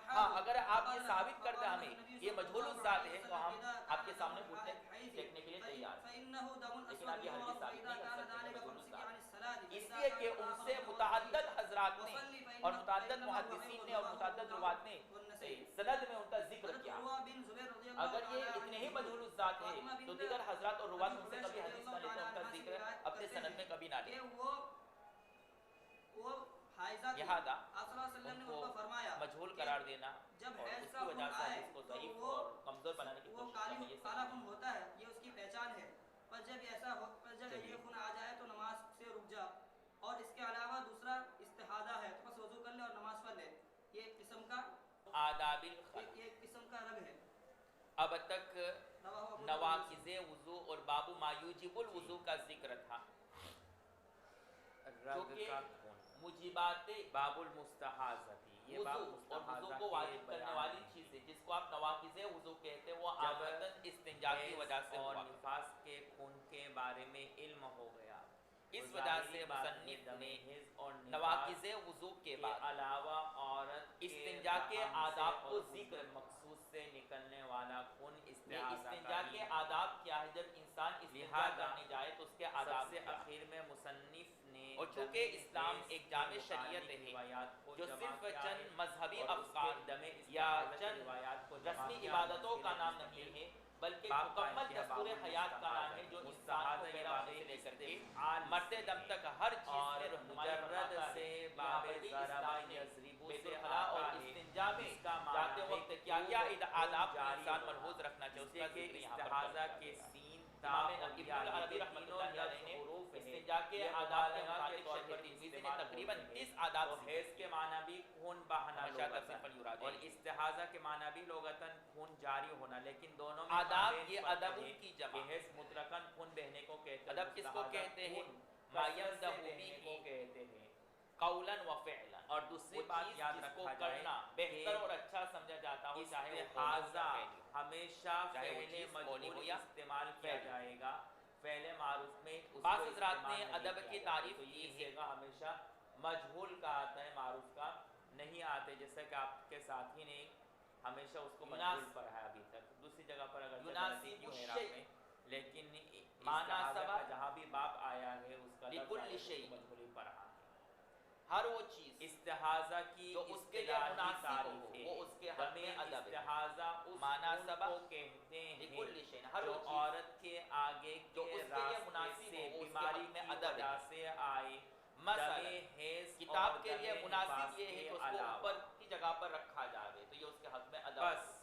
ہاں اگر آپ یہ ثابت کر دیں ہمیں یہ مجہول الذات ہے تو ہم آپ کے سامنے پوچھنے دیکھنے کے لیے تیار ہیں, لیکن آپ یہ ہرگز ثابت نہیں کر سکتے مجہول الذات, اس لیے کہ ان سے متعدد حضرات نے اور متعدد محدثین نے اور متعدد روات نے سند میں ان کا ذکر کیا. اگر یہ اتنے ہی مجہول الذات ہے تو دیگر حضرات اور روات ان سے کبھی حدیث نہ لیتے, ان کا ذکر اپنے سند میں کبھی نہ لیتے. لہذا ان کو مجہول قرار دینا اور اس کی وجہ سے حدیث کو ضعیف اور کمزور بنانے کی کوشش کرنا یہ کالا خون ہوتا ہے, یہ اس کی پہچان ہے. پر جب ایسا ہو, پر جب یہ خون آ جائے تو نماز سے رک جا, اور اس کے علاوہ دوسرا استحاضہ ہے تو بس وضو کر لے اور نماز پڑھ لے. یہ ایک قسم کا آداب الخلا, یہ ایک قسم کا رگ ہے. اب تک نواقض وضو اور باب ما یوجب الوضو کا ذکر تھا, جو کہ مجیبات باب المستحاضتی, وضو اور وضو کو واجب کرنے والی چیزیں جس کو آپ نواقض وضو کہتے ہیں وہ عامتاً استنجا کی وجہ سے اور ہوا نفاس کے خون کے بارے میں علم ہو گیا، اس وجہ سے مصنف نے نواقض وضو کے بعد علاوہ عورت استنجا کے آداب کو ذکر مخصوص سے نکلنے والا خون یہ استنجا کے آداب کیا ہے، جب انسان استنجا کرنے جائے تو اس کے آداب سے کیا ہے؟ اخیر میں مصنف نے اور چونکہ اسلام ایک جامع شریعت ہے جو صرف چند مذہبی افکار یا چند رسمی عبادتوں کا نام نہیں ہے بلکہ مکمل دستور حیات کا نام ہے جو انسان کو پیدا ہونے سے لے کر کے مرتے دم تک ہر چیز میں رہنمائی فرماتا ہے۔ یہاں پر بھی اسلام نے بیت الخلاء اور استنجا میں جاتے وقت کیا کیا آداب کا انسان ملحوظ رکھنا چاہیے اس کا ذکر یہاں پر استحاضہ کے سین امام ابن العربی رحمۃ اللہ علیہ نے استنجا کے آداب کے متعلق شرح ترمذی نے تقریباً 30 آداب حیض کے معنی بھی خون بہنا اور استحاضہ کے معنی بھی لغتاً خون جاری ہونا، لیکن دونوں میں آداب یہ ادب کی جمع حیض مطلقاً خون بہنے کو کہتے ہیں، ادب کس کو کہتے ہیں؟ ما یندہ بھی کہتے ہیں قولاً و فعلاً، اور دوسری بات یاد جس کو رکھا جائے کرنا بہتر اور اچھا سمجھا جاتا ہو چاہے وہ استحاضہ قولاً یا فعلاً ہمیشہ چاہے وہ فعل چیز قولی ہو مجبور یا استعمال کیا فعلی۔ جائے گا، فعل معروف میں اس بعض کو حضرات استعمال نے نہیں ادب کیا کی جاتا۔ تعریف تو کی یہ ہے صیغہ ہمیشہ مجہول کا آتا ہے، معروف کا نہیں آتے، جیسا کہ آپ کے ساتھی نے ہمیشہ اس کو مجہول پڑھا ہے ابھی تک، دوسری جگہ پر اگر يناسب الشيء لیکن مناسبت کا جہاں بھی باب آیا ہے اس کا لكل لفظ شيء مجہول ہی پڑھا ہے۔ ہر وہ چیز استحاضہ کی جو اس کے لیے اصطلاحی مناسب تعریف ہو ہے، وہ اس کے حق میں ادب ہے۔ استحاضہ اس مناسبہ خون کو کہتے ہیں لكل شيء ہر جو وہ چیز عورت کے آگے جو کے اس کے لیے راستے مناسب سے ہو وہ اس کے بیماری حق میں کی ادب وجہ ہے۔ سے آئے، مثلا حیض کتاب اور کے لیے دم مناسب نفاس یہ ہے کے کہ اس کو علاوہ۔ اوپر کی جگہ پر رکھا جائے تو یہ اس کے حق میں ادب بس ہے۔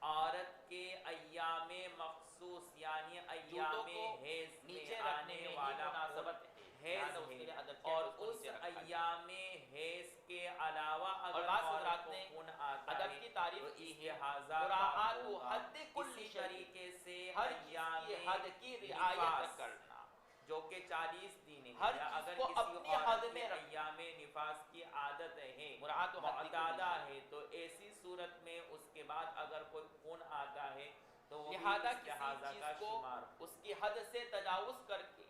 عورت کے ایام مخصوص یعنی ایام جوتوں کو حیض نیچے میں رکھنے آنے میں ہی والا مناسبت ہے حیض اس کے لیے ہے، ادب کیا ہے اور کہ اس کو اس نیچے رکھا جائے۔ ایام حیض کے علاوہ اور اگر بعض عورت حضرات کو نے خون آتا ادب ہے کی تعریف تو کی ہے استحاضہ کا مراعات ہوگا۔ حد کل اسی شیء طریقے سے ہر چیز ایام کی حد کی رعایت نفاس کرنا جو کہ 40 دن ہے، ہر یا چیز اگر کو کسی اپنی عورت حد کے میں رکھنا۔ ایام نفاس کی عادت ہے، مراعات حد کل معتادہ شیء ہے، تو ایسی صورت میں اس کے بعد اگر کوئی خون آتا ہے تو وہ بھی لہذا کسی استحاضہ چیز کا کو شمار اس کی حد سے تجاوز کر کے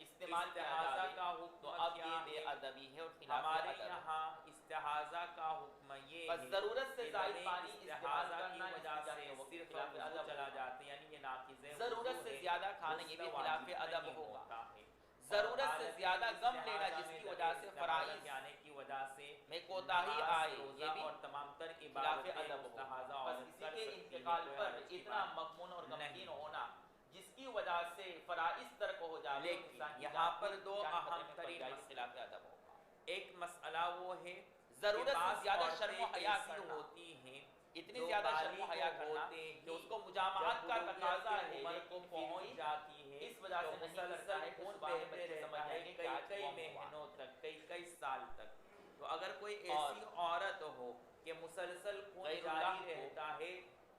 استعمال کیا استحاضہ جائے کا حکم تو اب کیا یہ بے ہے؟ ادبی ہے اور خلاف ہمارے ادب ہے۔ یہاں استحاضہ کا حکم یہ بس ہے ضرورت سے کہ زائد دم پانی استعمال استحاضہ کی کرنا وجہ استنجا سے کے وقت صرف خلاف وضو ادب چلا ہوگا۔ جاتا ہے، یعنی یہ ناقض ہے، ضرورت وضو سے ہے، زیادہ کھانا یہ بھی غسل خلاف واجب ادب نہیں ہوگا۔ ہوتا ہے۔ ضرورت سے حالت زیادہ غم استحاضہ لینا جس میں کی وجہ سے استحاضہ فرائض کے آنے کی وجہ سے میں کوتاہی نماز، آئے روزہ یہ بھی اور تمام تر خلاف عبادتیں ادب ہوگا۔ مستحاضہ بس عورت کسی کر کے سکتی ہے، انتقال کوئی پر حرج کی اتنا بات مغمون اور غمگین نہیں۔ ہونا جس کی وجہ سے فرائض ترک ہو جائے لیکن یہاں پر دو اہم ترین خلاف ادب ہوگا۔ ایک مسئلہ وہ ہے ضرورت کہ سے بعض زیادہ عورتیں شرم و حیا ایسی کرنا ہوتی ہیں اتنی جو زیادہ شرم بالغ و حیا کرنا ہوتے ہی کہ اس کو مجامعات جب کا بلوغیت تقاضا کی ہے عمر کو لیکن پہنچ پھر جاتی ہے اس وجہ تو سے نہیں کرتا ہے کہ خون صبح میں بہتے بچے سمجھ رہتا ہے جائیں گے کہ آج کئی وہ مہینوں تک، کئی سال تک۔ تو اگر کوئی اور ایسی عورت ہو کہ مسلسل خون غیر اللہ جاری کو رہتا ہے،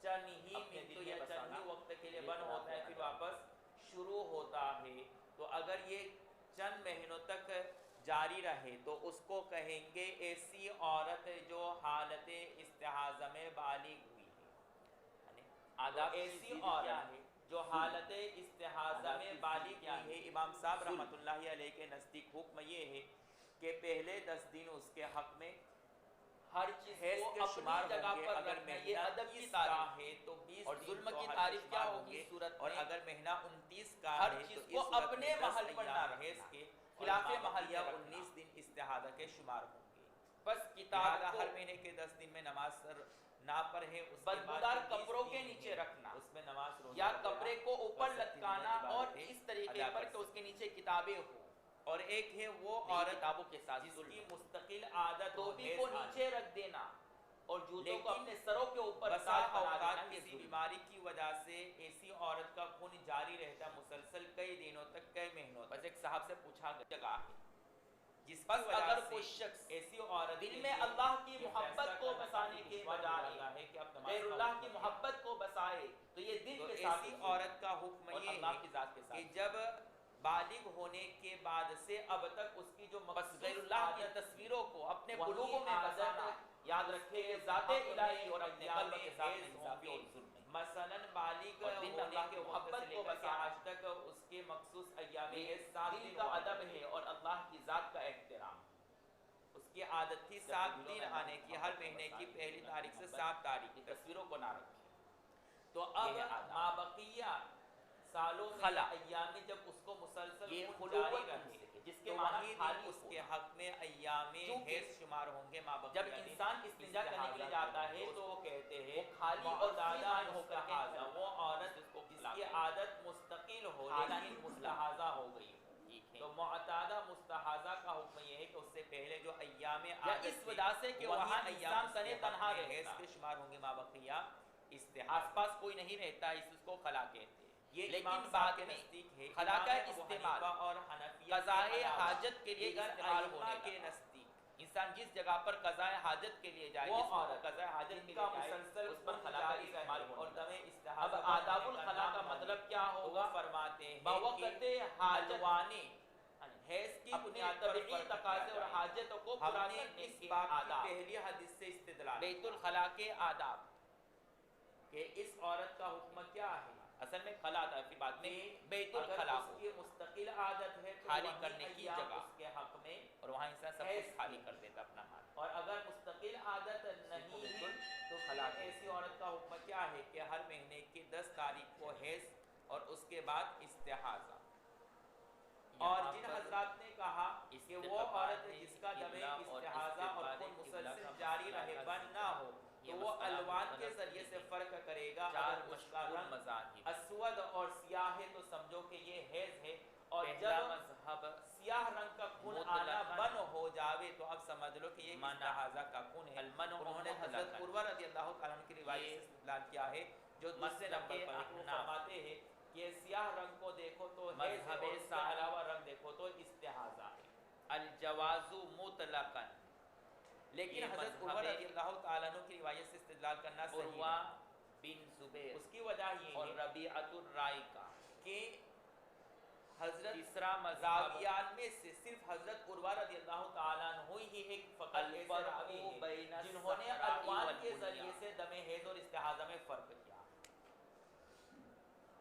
چند ہی اپنے دل منٹوں میں یا چند بسانا، ہی وقت کے لیے یہ بند خلاف ہوتا ہے ادب پھر واپس شروع ہوتا ہے، تو اگر یہ چند مہینوں تک جاری رہے تو اس کو کہیں گے ایسی عورت جو حالت استحاضہ میں بالغ ہوئی ہے، آداب کی ایسی ضد عورت کیا ہے؟ جو حالت استحاضہ آداب میں کی ضد بالغ کیا ہوئی ہے؟ ہے۔ امام صاحب ظلم۔ رحمۃ اللہ علیہ کے نزدیک حکم یہ ہے کہ پہلے 10 دن اس کے حق میں ہر چیز حیض کو کے اپنی شمار جگہ ہوں گے، پر اگر رکھنا، یہ مہینہ ادب کی 30 کا تعریف ہے تو 20 اور دن ظلم تو کی حد تعریف شمار کیا ہوں ہوگی گے، اس صورت اور میں اگر مہینہ 29 کا ہر ہے چیز تو کو اس صورت اپنے میں 10 محل پر نہ ایام رکھنا، حیض کے خلاف اور محل باقیہ پہ رکھنا۔ 19 دن استحاضہ کے شمار ہوں گے۔ بس کتاب لہذا کو ہر مہینے کے 10 دن میں نماز نہ پڑھے، اس کے بعد بدبودار جو 20 کپڑوں کے دن نیچے ہیں، رکھنا اس میں نماز روزہ یا وغیرہ کپڑے کو اوپر کر سکتی ہیں، لٹکانا اور عبادتیں اس طریقے ادا پر کر کہ اس سکتی کے نیچے کتابیں ہوں اور ایک ہے وہ نہیں، عورت کتابوں کے ساتھ جس ظلم کی ہے۔ مستقل عادت ہو ٹوپی حیض کو آنے نیچے رکھ دینا اور جوتوں کو لیکن اپنے سروں کے اوپر بسا تاج بنا اوقات دینا، یہ کسی ظلم ہے۔ بیماری کی وجہ سے ایسی عورت کا خون جاری رہتا ہے مسلسل کئی دنوں تک، کئی مہینوں تک، بس ایک صاحب سے پوچھا گیا جگہ ہے جس کی بس وجہ اگر سے کوئی شخص ایسی عورت دل کے میں لیے اللہ کی یہ محبت فیصلہ کو کرنا بسانے کافی کے دشوار ہو بجائے جاتا ہے کہ اب نماز غیر کا اللہ وقت کی ہو گیا۔ محبت کو بسائے تو یہ دل تو کے ساتھ ایسی ظلم عورت کا حکم اور یہ اللہ ہے کی ذات کے کہ ساتھ جب بالغ ہونے کے بعد سے اب تک اس کی جو بس غیر اللہ کی تصویروں کو اپنے قلوبوں میں بسانا، یاد رکھے یہ ذات الہی اور اپنے قلب کے ساتھ انصافی اور ظلم ہے۔ مثلاً بالغ اور دل ہونے اللہ کے کی وقت محبت سے لے کو کر کے بسانا آج تک اس کے مخصوص ایام یہ سات دل دن کا ہوا ادب کرتے ہے اور اللہ کی ذات کا احترام۔ اس کی عادت تھی 7 دن آنے کی، ہر مہینے کی پہلی تاریخ سے 7 تاریخ کی تک۔ تصویروں کو نہ رکھے۔ تو اب یہ آداب۔ مابقیہ سالوں میں خلا، ایامی جب اس کو مسلسل یہ خون خلوت جاری ان رہے سے، جس کے تو معنی وہی خالی دن اس کے ہونا۔ حق میں ایام چونکہ حیض شمار ہوں گے مابقیہ جب دن۔ انسان استنجا کرنے کے لیے جاتا ہے تو وہ کہتے ہیں وہ خالی اور معتادہ فری ہو کر کے مستحاضہ، وہ عورت جس کو جس کھلا کی کر عادت مستقل ہو حالانکہ لیکن مستحاضہ ہو گئی ہو۔ ٹھیک ہے، تو معتادہ مستحاضہ کا حکم یہ ہے کہ اس سے پہلے جو ایام یا عادت اس تھی، وجہ سے کہ وہی وہاں ایام انسان اس کے تنے حق تنہا میں حیض رہتا، کے شمار ہوں گے مابقیہ استحاضہ۔ آس پاس کوئی نہیں رہتا، اس کو خلا کہتے ہیں۔ یہ لیکن امام بعد صاحب کے میں نزدیک ہے، خلا کا امام ابو استعمال حنیفہ اور حنفیہ قضائے کے علاوہ حاجت کے لیے دیگر استعمال ائمہ ہونے کے لگا۔ نزدیک انسان جس جگہ پر قضائے حاجت کے لیے جائے، وہ جس عورت قضائے حاجت کے جن لیے کا جائے، مسلسل اس پر خون خلا کا جاری استعمال رہے اور ہونے دم لگا۔ استحاضہ اب بند آداب ہونے الخلا کا نام بنے۔ مطلب کیا تو ہوگا؟ وہ فرماتے ہیں بوقت کہ حاجت الوانے حیض کی اپنے بنیاد پر طبعی فرق تقاضے کیا اور جائے۔ حاجتوں کو ہم پورا نے کرنے اس کے باب کی آداب، پہلی حدیث سے استدلال بیت الخلا کے آداب، کہ اس عورت کا حکم کیا ہے اصل میں خلا تھا، پھر بعد میں بیت اگر الخلا اس ہو کی مستقل عادت ہے تو خالی وہی کرنے کی ایام جگہ، اس کے حق میں، اور وہاں انسان سب حیض کچھ خالی کی۔ کر دیتا اپنا ہاتھ۔ اور اگر مستقل عادت نہیں بالکل تو خلا پھر ایسی عورت کا حکم کیا ہے کہ ہر مہینے کی 10 تاریخ کو حیض اور اس کے بعد استحاضہ۔ اور یہاں جن پر حضرات نے کہا کہ وہ عورت جس کا دم استحاضہ اور خون مسلسل جاری رہے بند نہ ہو تو وہ الوان کے ذریعے سے فرق کرے گا۔ چار اگر اس کا مشہور رنگ مذاہب، اسود اور سیاہ ہے تو سمجھو کہ یہ حیض ہے، اور پہلا جب مذہب سیاہ رنگ کا خون آنا بند ہو جاوے تو اب سمجھ لو کہ یہ منع، استحاضہ کا خون ہے۔ المنع انہوں نے حضرت مطلقاً، عروہ رضی اللہ تعالیٰ عنہ کی روایت سے استدلال کیا ہے جو دوسرے نمبر پر وہ فرماتے ہیں کہ سیاہ رنگ کو دیکھو تو حیض ہے مذہب اور اس کے ثانی، علاوہ رنگ دیکھو تو استحاضہ ہے۔ الجواز مطلقاً، لیکن یہ حضرت مذہب عروہ رضی اللہ تعالیٰ عنہ کی روایت سے استدلال کرنا صحیح عروہ ہے۔ بن زبیر اس کی وجہ یہ اور ہے ربیعۃ الرائے کا کہ حضرت تیسرا مذہب راویان میں سے صرف حضرت عروہ رضی اللہ تعالیٰ عنہ ہی ایک فقط ایسے الفرق راوی ہیں بین جنہوں نے الصحراء الوان کے والبنیان، ذریعے سے دم حیض اور استحاضہ میں فرق کیا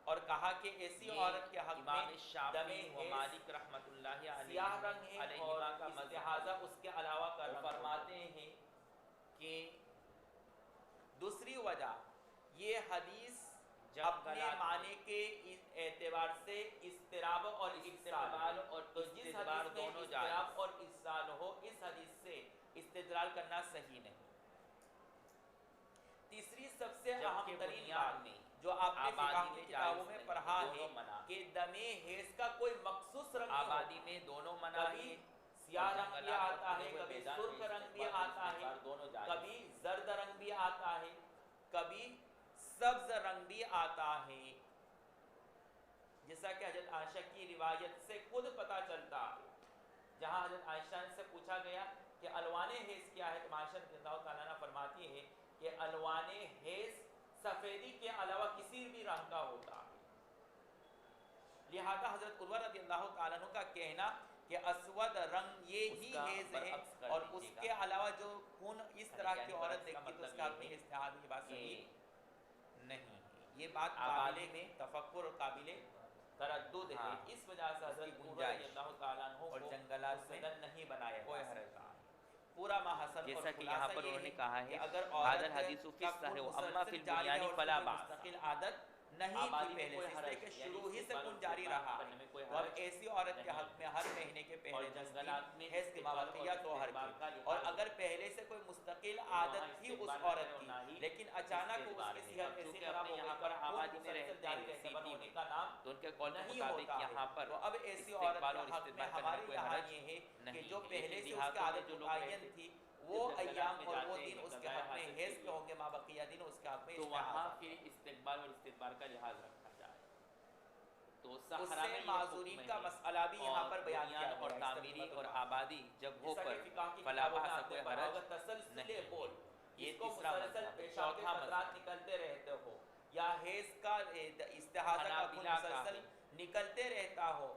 اور کہا کہ ایسی یہ عورت کے حق امام میں دم شافعی و حیض مالک رحمۃ اللہ سیاہ رنگ ہے علیہما اور کا مذہب استحاضہ اس کے علاوہ کا وہ رنگ فرماتے ہیں کہ دوسری وجہ یہ حدیث جب اپنے غلط معنی کے اعتبار سے اضطراب اور استقبال اور تو جس استدبار حدیث میں دونوں اضطراب جائز، اور ارسال ہو اس حدیث سے استدلال کرنا صحیح نہیں۔ تیسری سب سے اہم جبکہ ترین بنیاد بات میں جو آپ نے آبادی فقہ کی میں کتابوں جائز میں نہیں، پڑھا دونوں ہے منع، کہ دم حیض کا کوئی مخصوص رنگ نہیں آبادی ہوتا۔ میں دونوں منع کبھی ہیں، سیاہ اور رنگ بھی جنگلات اور آتا کھلے ہے، ہوئے کبھی میدان سرخ میں رنگ بھی استقبال اور آتا ہے، استدبار دونوں جائز۔ کبھی زرد رنگ بھی آتا ہے، کبھی سبز رنگ بھی آتا ہے، جیسا کہ حضرت عائشہ کی روایت سے خود پتہ چلتا ہے جہاں حضرت عائشہ سے پوچھا گیا کہ الوان حیض کیا ہے تو عائشہ رضی اللہ تعالیٰ عنہ فرماتی ہے کہ الوان حیض سفیدی کے علاوہ کسی بھی رنگ کا ہوتا ہے۔ لہذا حضرت عروہ رضی اللہ تعالیٰ عنہ کا کہنا کہ اسود رنگ یہ ہی حیض ہے اور اس کے علاوہ جو خون اس طرح کی عورت دیکھتی تو اس کا حق میں استحاضہ کی بات صحیح نہیں ہے۔ یہ بات قابل میں تفکر اور قابل تردد ہے، اس وجہ سے حضرت عروہ رضی اللہ تعالیٰ عنہ اور کو جنگلات میں مستدل نہیں بنایا کوئی جا حرج سکتا۔ پورا محسن جیسا کہ یہاں پر انہوں نے کہا ہے کہ اگر هذا عورت الحدیث فی کا الصحیح خون واما فی مسلسل جاری ہے البنیان اور فلا اس کی باس، مستقل عادت نہیں تھی آبادی میں پہلے کوئی سے، اس حرج لیے کہ یعنی شروع ہی سے استقبال خون جاری رہا کرنے میں کوئی تو اب حرج ایسی عورت کے نہیں۔ حق میں ہر مہینے کے اور پہلے جنگلات میں حیض کے استقبال مابقیہ اور طہر استدبار کا کی، لحاظ اور اگر پہلے سے کوئی مستقل عادت تھی اس عورت کی لیکن اچانک اس کی صحت ایسی خراب ہو گئی یہاں پر خون آبادی میں مسلسل رہتے جاری ہیں رہتے سٹی بند ہونے میں، کا نام تو ان کے قول کے نہیں مطابق ہوتا ہے۔ یہاں پر تو اب ایسی عورت استقبال کے اور حق میں استدبار کرنے ہماری کوئی یہاں حرج یہ ہے کہ نہیں جو ہے۔ پہلے سے اس دیہاتوں کی میں عادت جو لوگ متعین رہتے تھی ہیں، وہ جب ایام جنگلات میں اور وہ جاتے دن ہیں، اس کے قضاء حق میں حاجت حیض کے کے ہوں گے، مابقیہ دن اس کے حق میں تو وہاں استحاضہ۔ پھر استقبال اور استدبار کا لحاظ رکھا جائے۔ تو اس صحرا سے میں یہ معذورین حکم کا ہے، مسئلہ بھی یہاں پر بیان کیا بنیان اور گیا ہے، تعمیری استقبال اور کا۔ آبادی جگہوں جیسا پر کہ فقہ کی فلا کتابوں میں باس آپ کوئی نے پڑھا حرج ہوگا تسلسل نہیں۔ بول، یہ جس کو تیسرا مسلسل مذہب، پیشاب کے چوتھا قطرات مذہب نکلتے رہتے ہو یا حیض کا استحاضہ کا خون حنابلہ کا مسلسل نکلتے رہتا ہو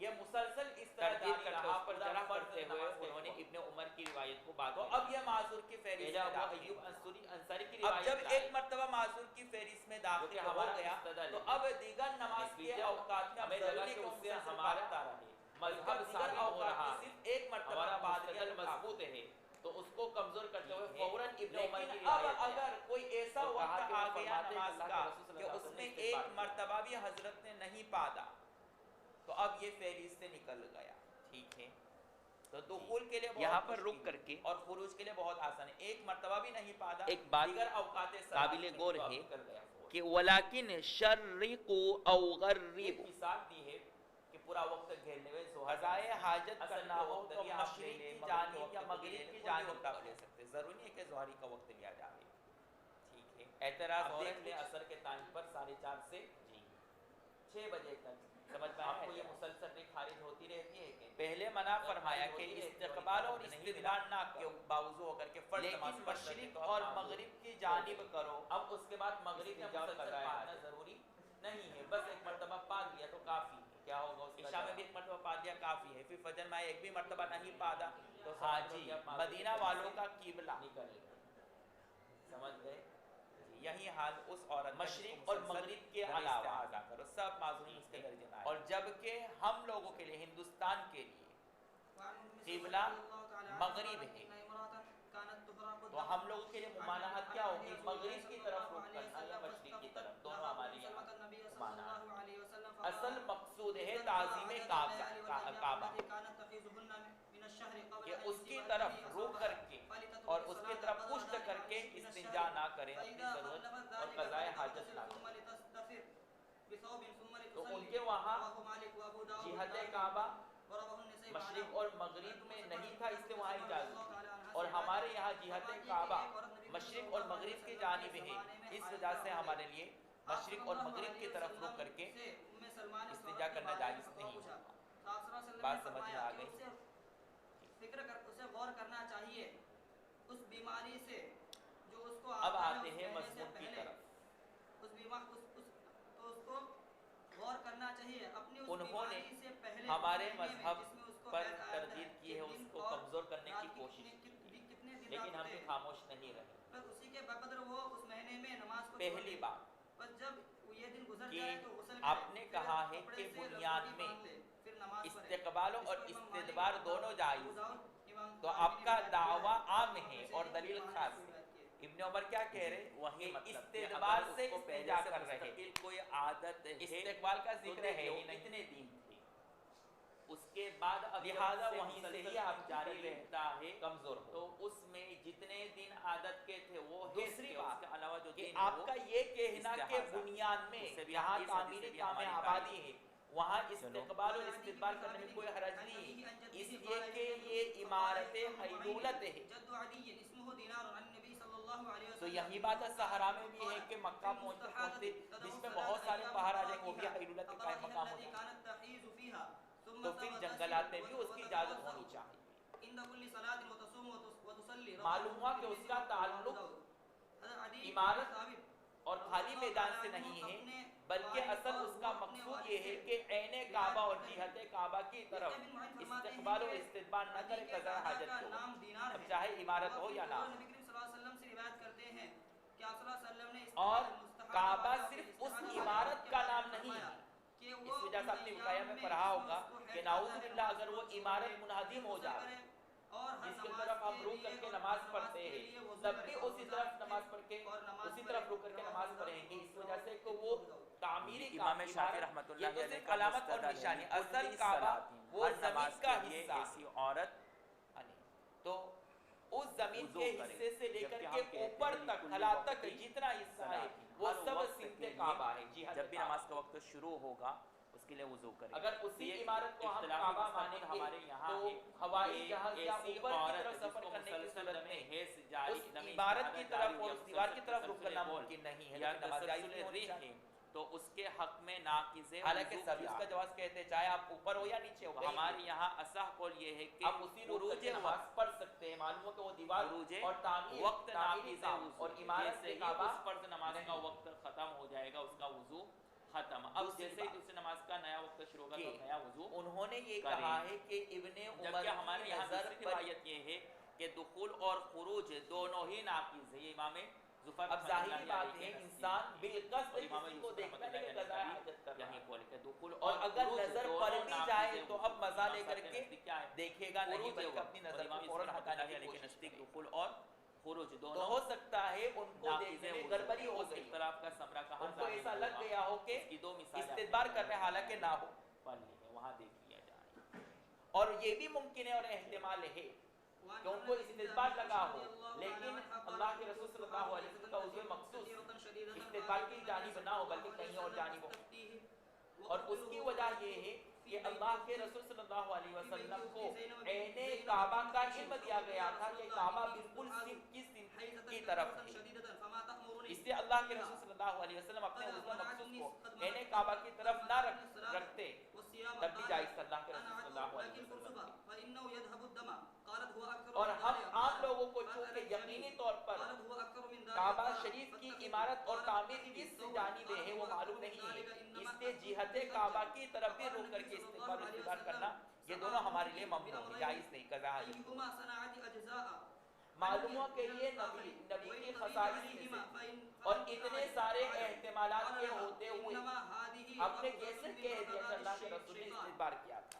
یہ مسلسل اس طرح تردید جاری کرتے رہا اس پر پورا جرح فرض کرتے ہوئے نماز کے انہوں نے وقت۔ ابن عمر کی روایت کو بعد تو میں اب یہ معذور کی فہرست پہلا میں ابو داخل ایوب ہوا۔ انصاری کی اب روایت جب لائے ایک مرتبہ معذور کی فہرست میں جو داخل کہ ہو ہمارا گیا مستدل تو ہے، اب دیگر نماز کے نتیجہ اوقات میں اب ہمیں ضروری لگا کہ کہ ان اس سے مسلسل ہمارا پڑھتا رہے، مذہب بلکہ دیگر ثابت ہو اوقات رہا میں ہے، صرف ایک مرتبہ ہمارا پڑھ لیا مستدل تو کافی مضبوط ہے، تو اس کو کمزور کرتے ہوئے ہے۔ فوراً ابن عمر کی لیکن اب روایت ہے اگر کوئی ایسا اور کہا وقت کہ وہ آ گیا فرماتے ہیں کہ نماز اللہ کا کے رسول صلی کہ اللہ علیہ اس وسلم میں نے ایک استغفار کیا، مرتبہ بھی حضرت نے نہیں پادا تو اب یہ فہرست سے نکل گیا، ٹھیک ہے۔ تو دخول کے لیے بہت یہاں پر مشکل رک کر کے اور خروج کے لیے بہت آسان ہے، ایک مرتبہ بھی نہیں پادا ایک بات دیگر اوقات قابل غور تو اب ہے نکل گیا فوراً۔ کہ ولیکن شرقوا او ایک غربوا، مثال دی ہے کہ پورا وقت گھیرنے میں قضائے حاجت کرنا ہو تو مشرق کی جانب یا مغرب کی جانب آپ لے سکتے، ضروری نہیں ہے کہ ظہری کا وقت لیا جائے، ٹھیک ہے۔ اعتراض اب ہو دیکھ رہا لیں ہے عصر کے ٹائم پر 4:30 سے جی 6 بجے تک سمجھ میں آپ آیا کو یہ ہے؟ مسلسل خارج ہوتی رہتی ہے کہ پہلے منع فرمایا کہ استقبال اور استدبار نہ کہ کرو، باوضو ہو کر کے فرض نماز لیکن پڑھ کر کے مشرق تو آپ اور معذور مغرب کی جانب کرو۔ اب اس کے بعد مغرب میں استنجا اور مسلسل قضائے پڑھنا حاجت۔ ضروری نہیں ہے، بس ایک مرتبہ پا لیا تو کافی ہے۔ کیا ہوگا اس کا عشاء میں جواب؟ بھی ایک مرتبہ پا لیا کافی ہے، پھر فجر میں ایک بھی مرتبہ نہیں پادا تو حاجی مدینہ والوں کا قبلہ قبلہ نکل گئے، سمجھ گئے؟ یہی حال اس عورت کا مشرق جس کو اور مسلسل مغرب کے ذرا علاوہ استعاذہ کرو، سب معذورین اس کے درجے میں آئے۔ اور جبکہ ہم لوگوں کے لیے ہندوستان کے لیے قبلہ مغرب ہے، تو ہم لوگوں کے لیے ممانعت کیا ہوگی؟ مغرب کی طرف رخ کرنا یا مشرق کی طرف، دونوں ہمارے یہاں ممانعت۔ اصل مقصود ہے تعظیم کعبہ کہ اس کی طرف رخ کر کے اور اس کی طرف پشت کر کے استنجا نہ کریں، اپنی ضرورت اور قضائے حاجت نہ کریں۔ تو ان کے وہاں جہت کعبہ مشرق اور مغرب میں نہیں تھا، اس لیے وہاں اجازت تھی، اور ہمارے یہاں جہت کعبہ مشرق اور مغرب کی جانب ہے، اس وجہ سے ہمارے لیے مشرق اور مغرب کی طرف رخ کر کے استنجا کرنا جائز نہیں ہوگا۔ بات سمجھ میں آ گئی؟ اسے غور کرنا چاہیے اس بیماری سے جو اس کو اب آتے ہیں مضمون کی طرف۔ تو اس کو غور کرنا چاہیے اپنی اس انہوں نے بیماری سے پہلے ہمارے اس مہینے میں مذہب جس میں اس کو پر حیض آیا تردید ہے کی ہے، کہ اس دن کو اور کمزور کرنے رات کی کی کوشش کتنے دن لیکن ہم راتیں بھی خاموش نہیں رہے۔ بس اسی کے بدر وہ اس مہینے میں نماز کو پہلی بات بس جب یہ دن گزر کہ جائے تو غسل کرے، آپ نے پھر کہا ہے کپڑے کہ سے بنیاد لپیٹی میں باندھ لے، پھر نماز پڑھے۔ استقبال اور اس کو امام استدبار مالک، دونوں جائز ابو داؤد، امام تو بخاری آپ نے کا روایت کیا دعویٰ ہے، عام اور ہے سے اور دلیل امام خاص نے ہے۔ روایت کی ہے۔ ابن عمر کیا کہہ رہے؟ وہی کہ مطلب کہ استدبار اگر سے اس کو پہلے استنجا سے کر رہے، مستقل کوئی عادت ہے استقبال کا تو ذکر ہے دیکھو ہی نہیں، کتنے دن تھے، اس کے بعد لہٰذا لہٰذا وہیں سے ہی آپ جاری رہتا ہے کمزور ہو۔ تو اس میں جتنے دن عادت کے تھے وہ ہے دوسری کہ بات اس کے علاوہ جو کہ دن ہے آپ وہ کا یہ کہنا کہ استحاضہ، بنیاد میں اس سے بھی جہاں اس حدیث سے تعمیری بھی کام ہماری آبادی ہے وہاں استقبال اور استدبار کرنے میں کوئی حرج نہیں ہے، اس لیے کہ یہ عمارت حیلولت ہے۔ جد عدی اسمہ دینار عن نبی صلی اللہ علیہ وسلم۔ تو یہی بات ہے صحرا میں بھی ہے کہ مکہ پہنچتے پہنچتے جس میں بہت سارے پہاڑ آ جائیں وہ بھی حیلولت کا مقام ہو جائے، تو پھر جنگلات میں بھی اس کی اجازت ہونی چاہیے۔ معلوم ہوا کہ اس کا تعلق عمارت اور خالی میدان سے نہیں ہے، بلکہ اصل اس کا مقصود یہ ہے کہ عین کعبہ اور جہت کعبہ کی طرف استقبال اور استدبار نہ کرے قضاء حاجت کو، اب چاہے عمارت ہو یا نہ ہو۔ اور کعبہ صرف اس عمارت کا نام نہیں ہے، اس وجہ سے آپ نے وقایہ میں پڑھا ہوگا کہ نعوذ باللہ اگر وہ عمارت منہدم ہو جائے جس کی طرف ہم رک کر کے نماز پڑھتے ہیں تب بھی اسی طرف نماز پڑھ کے اسی طرف رک کر کے نماز پڑھیں گے، اس وجہ سے کہ وہ تعمیری امام شافعی رحمۃ اللہ یہ تو علیہ صرف کا علامت اور مستدل ہے، نشانی، اصل کل کعبہ صلاتین، وہ ہر زمین نماز کا کے لیے حصہ ایسی عورت تو اس زمین وضو کے کرے، حصے سے لے کر جبکہ ہم کے کہتے اوپر ہیں تک لکل خلا وقت تک جتنا حصہ ہے وہ ہر سب وقت سمت کے لیے کعبہ ہے، جہت جب بھی کعبہ۔ نماز کا وقت شروع ہوگا اس کے لیے وضو کرے۔ اگر اسی یہ عمارت کو ہم اختلافی کعبہ مسئلہ مانیں گے ہمارے یہاں تو ہے ہوائی کہ جہاز یا ایسی اوپر کی عورت طرف جس سفر کو کرنے کی مسلسل صورت دم میں حیض جاری، اس دم عمارت کی استحاضہ طرف جاری اور یا اس دیوار کی طرف رک تسلسل کرنا بول ممکن نہیں ہے، یا لیکن نماز جائز تسلسل نہیں ہونی ریح چاہیے۔ ہے تو اس کے حق میں ناقض حالانکہ وضو سب اس کیا کا ہے؟ جواز کہتے ہیں چاہے آپ اوپر ہو یا نیچے ہو، ہمارے یہاں اصح قول یہ ہے کہ آپ اسی رک کر کے نماز پڑھ سکتے ہیں، معلوم ہو کہ وہ دیوار خروج اور تعمیر وقت تعمیری ناقض کام وضو اور عمارت جیسے سے ہی کعبہ اس فرض نماز کا نہیں۔ وقت ختم ہو جائے گا اس کا وضو ختم. اب دوسری جیسے ہی بات دوسری نماز کا نیا وقت شروع ہوگا تو کہ نیا وضو انہوں نے یہ کریں. کہا ہے کہ ابن عمر جبکہ ہمارے کی یہاں نظر دوسری پر روایت یہ ہے کہ دخول اور خروج دونوں ہی ناقص ہے. یہ امام ظفر اب رحمۃ ظاہری اللہ بات علیہ ہے کے انسان نزدیک بالقصد اور امام کسی کو یوسف دیکھتا رحمۃ ہے کہ اللہ قضاء علیہ حاجت کر رہا یہی ہے قول ہے کہ دخول اور اگر خروج نظر دونوں پلٹی ناقص جائے ہے تو وضو. اب مزہ امام لے صاحب کر کے کے نزدیک کیا ہے؟ دیکھے گا نہیں خروج بلکہ وقت. اپنی اور نظر امام کو یوسف فوراً رحمۃ ہٹانے اللہ کی علیہ کے کوشش نزدیک کرے. دخول اور خروج تو دونوں ہو سکتا ہے ان کو ناقص دیکھنے ہے میں وضو. گڑبڑی ہو اس گئی، اختلاف کا ثمرہ کہاں ان کو ظاہر ایسا لگ ہوگا؟ گیا ہو کہ اس کی دو مثالیں استدبار آپ کر رہے ہیں حالانکہ نہ ہو. پڑھ لی ہے، وہاں دیکھ لیا جائے. اور یہ بھی ممکن ہے اور احتمال ہے کہ ان کو استدبار لگا ہو لیکن اللہ کے رسول صلی اللہ علیہ وسلم کا عضو مخصوص استدبار کی جانب نہ ہو بلکہ کہیں اور جانب ہو. اور اس کی وجہ یہ ہے کہ اللہ کے رسول صلی اللہ علیہ وسلم کو عین کعبہ کا علم دیا گیا تھا کہ کعبہ بالکل سمت کی طرف ہے. اس لیے اللہ کے رسول صلی اللہ علیہ وسلم اپنے عضو مخصوص کو عین کعبہ کی طرف نہ رکھتے تب بھی جائز تھا اللہ کے رسول صلی اللہ علیہ وسلم کی. اور ہم عام لوگوں کو چونکہ یقینی طور پر کعبہ شریف کی عمارت اور تعمیر کس جانب ہے وہ معلوم نہیں ہے، اس لیے جہت کعبہ کی طرف بھی رک کر کے استقبال و استدبار کرنا یہ دونوں ہمارے لیے ممنوع ہے، جائز نہیں. قضاء حاجت معلوم ہو کہ یہ نبی کی خصائص میں سے اور اتنے سارے احتمالات کے ہوتے ہوئے آپ نے کیسے کہہ دیا کہ اللہ کے رسول نے استدبار کیا تھا؟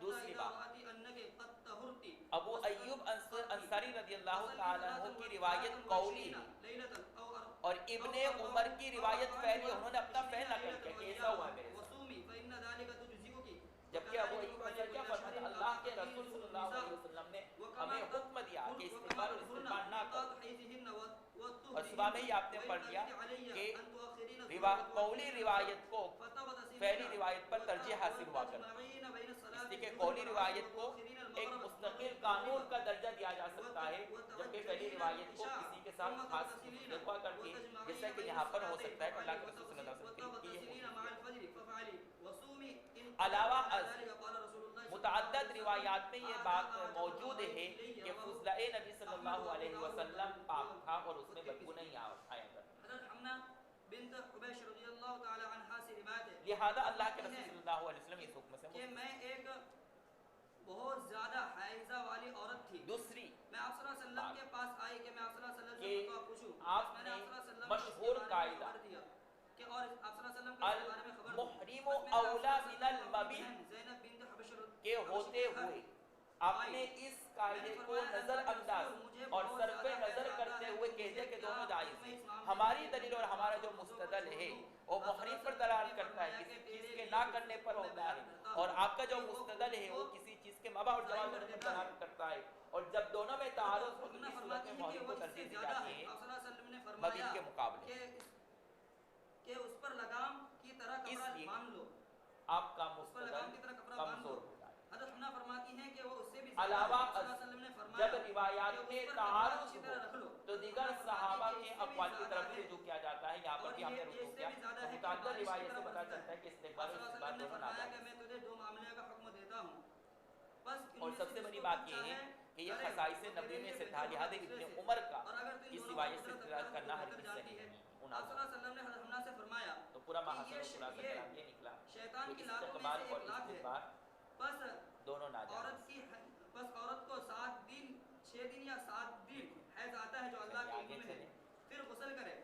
دوسری بات، ابو ایوب انصاری رضی اللہ تعالیٰ عنہ کی روایت قولی ہے اور ابن عمر کی روایت فعلی، انہوں نے اپنا فعل نقل کیا کہ ایسا ہوا ہے میرے ساتھ. جبکہ ابو ایوب انصاری کیا فرماتے ہیں؟ اللہ کے رسول صلی اللہ علیہ وسلم نے ہمیں حکم دیا کہ استغفار اور استغفار نہ کرو. اور صبح میں ہی آپ نے پڑھ لیا کہ قولی روایت کو فعلی روایت پر ترجیح حاصل ہوا کرتی ہے، اس لیے کہ قولی روایت کو ایک مستقل قانون کا درجہ دیا جا سکتا ہے جبکہ فعلی روایت کو کسی کے ساتھ خاص لقا کر کے، جیسا کہ یہاں پر ہو سکتا ہے کہ اللہ کے رسول صلی اللہ علیہ وسلم کی یہ علاوہ از متعدد روایات میں یہ بات موجود ہے کہ فضلہ نبی صلی اللہ علیہ وسلم پاک تھا اور اس میں بدبو نہیں آیا کرتا. لہذا اللہ کے رسول صلی اللہ علیہ وسلم اس حکم سے کہ میں ایک بہت زیادہ حائضہ والی عورت تھی. دوسری میں آپ صلی اللہ علیہ وسلم کے پاس آئی کہ میں آپ صلی اللہ علیہ وسلم سے فتویٰ پوچھوں. آپ میں نے آپ صلی اللہ علیہ وسلم مشہور قاعدہ کہ اور آپ صلی اللہ علیہ وسلم کے بارے میں خبر المحرم اولا من المبیت زینب بنت حبش کے ہوتے ہوئے آپ نے اس قاعدے کو نظر انداز اور صرف نظر کرتے ہوئے کہہ دیا کہ دونوں جائز ہیں. ہماری دلیل اور ہمارا جو مستدل ہے وہ محرم پر دلالت کرتا ہے، کسی چیز کے نہ کرنے پر ہوتا ہے، اور آپ کا جو مستدل ہے وہ کسی چیز کے مباح اور جواز ہونے پر دلالت کرتا ہے. اور جب دونوں میں تعارض ہو تو اس صورت میں محرم کو ترجیح دی جاتی ہے مبیت کے مقابلے. کہ اس پر لگام کی طرح کپڑا باندھ لو، آپ کا مستدل کمزور ہو جائے. حضرت حنا فرماتی ہیں کہ وہ اس سے بھی علاوہ زیادہ جب روایات میں تعارض ہو تو دیگر صحابہ کے اقوال کی طرف سے جو کیا جاتا ہے، یہاں پر بھی ہم نے رجوع کیا تو متعدد روایت سے پتہ چلتا ہے کہ استقبال اور استدبار دونوں ناجائز ہیں. میں تجھے دو معاملے کا حکم دیتا ہوں. اور سب سے بڑی بات یہ ہے کہ یہ خصائص نبی میں سے تھا، لہذا ابن عمر کا اس روایت سے استدلال کرنا ہرگز صحیح نہیں. آپ صلی اللہ علیہ وسلم نے حضرت حنا سے فرمایا تو پورا محاصرہ خلاصہ کلام یہ نکلا شیطان کی کہ لاکھوں میں استقبال سے اور ایک لاکھ ہے. استدبار بس دونوں ناجائز. عورت کو 7 دن 6 دن یا 7 دن حیض آتا ہے جو اللہ کے علم میں ہے، پھر غسل کرے،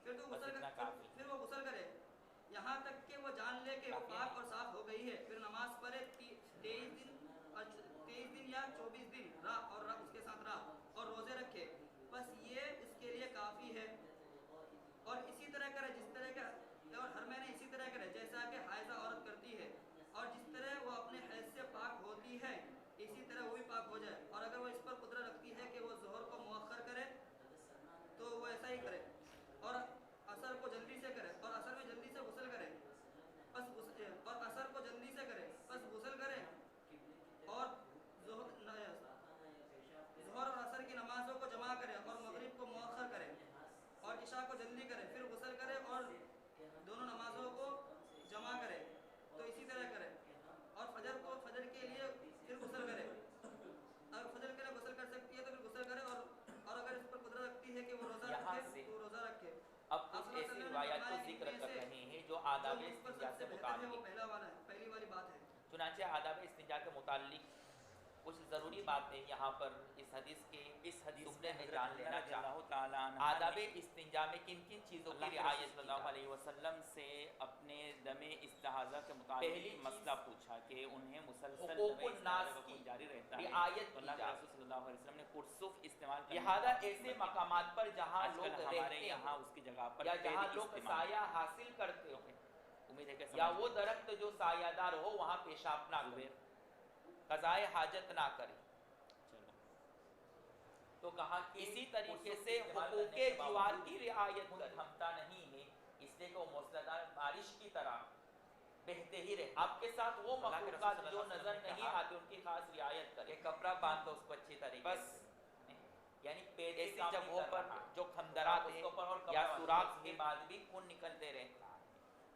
پھر وہ غسل کرے یہاں تک کہ وہ جان لے کہ وہ پاک اور صاف ہو گئی ہے، پھر نماز پڑھے 23 دن یا 24 دن راہ اور اس کے ساتھ راہ اور روزے رکھے، بس یہ اس کے لیے کافی ہے. اور اسی طرح کرے جس طرح کا، اور ہر مہینے اسی طرح کرے جیسا کہ حائضہ عورت کرتی ہے، اور جس طرح وہ اپنے حیض سے پاک ہوتی ہے اسی طرح وہ بھی پاک ہو جائے. اور اگر وہ اس پر قدرت رکھتی ہے کہ وہ ظہر کو مؤخر کرے تو وہ ایسا ہی کرے، اور عصر کو جلدی سے کرے، اور عصر میں جلدی سے غسل کرے، اور عصر کو جلدی سے کرے بس غسل کرے، اور ظہر اور عصر کی نمازوں کو جمع کرے، اور مغرب کو مؤخر کرے، اور عشاء کو جلدی کرے، پھر غسل کرے اور دونوں نمازوں کو جمع کرے، تو اسی طرح کرے. اور فجر کے لیے پھر غسل کرے، اگر فجر کے لیے غسل کر سکتی ہے تو پھر غسل کرے، اور اگر اس پر قدرت رکھتی ہے کہ وہ روزہ ذکر کر رہے ہیں جو آداب استنجا سے متعلق، وہ پہلا والا ہے، پہلی والی بات ہے. چنانچہ آداب استنجا کے متعلق کچھ ضروری باتیں یہاں پر اس حدیث جملے میں جان لینا چاہتا ہوں. آداب استنجا میں کن کن چیزوں کی رعایت صلی اللہ علیہ وسلم سے اپنے دم استحاضہ کے متعلق مسئلہ پوچھا کہ انہیں مسلسل دم استحاضہ کی جاری رہتا ہے، رعایت اللہ کے رسول صلی اللہ علیہ وسلم نے کرسف استعمال کیا. لہذا ایسے مقامات پر جہاں لوگ رہتے ہیں یہاں اس کی جگہ پر یا جہاں لوگ سایہ حاصل کرتے ہوں امید ہے کہ یا وہ درخت جو سایہ دار ہو وہاں پیشاب نہ کرے، قضائے حاجت نہ کرے. تو کہا کہ اسی طریقے سے حقوق جوار کی رعایت کرے. تھمتا نہیں ہے اس لیے کہ وہ موسلادھار بارش کی طرح بہتے ہی رہے. آپ کے ساتھ وہ مخلوقات جو نظر نہیں آتے ان کی خاص رعایت کرے. کپڑا باندھ دو اس کو اچھی طریقے سے، یعنی ایسی جگہوں پر جو کھمدرات ہیں یا سوراخ کے بعد بھی خون نکلتے رہتا ہے.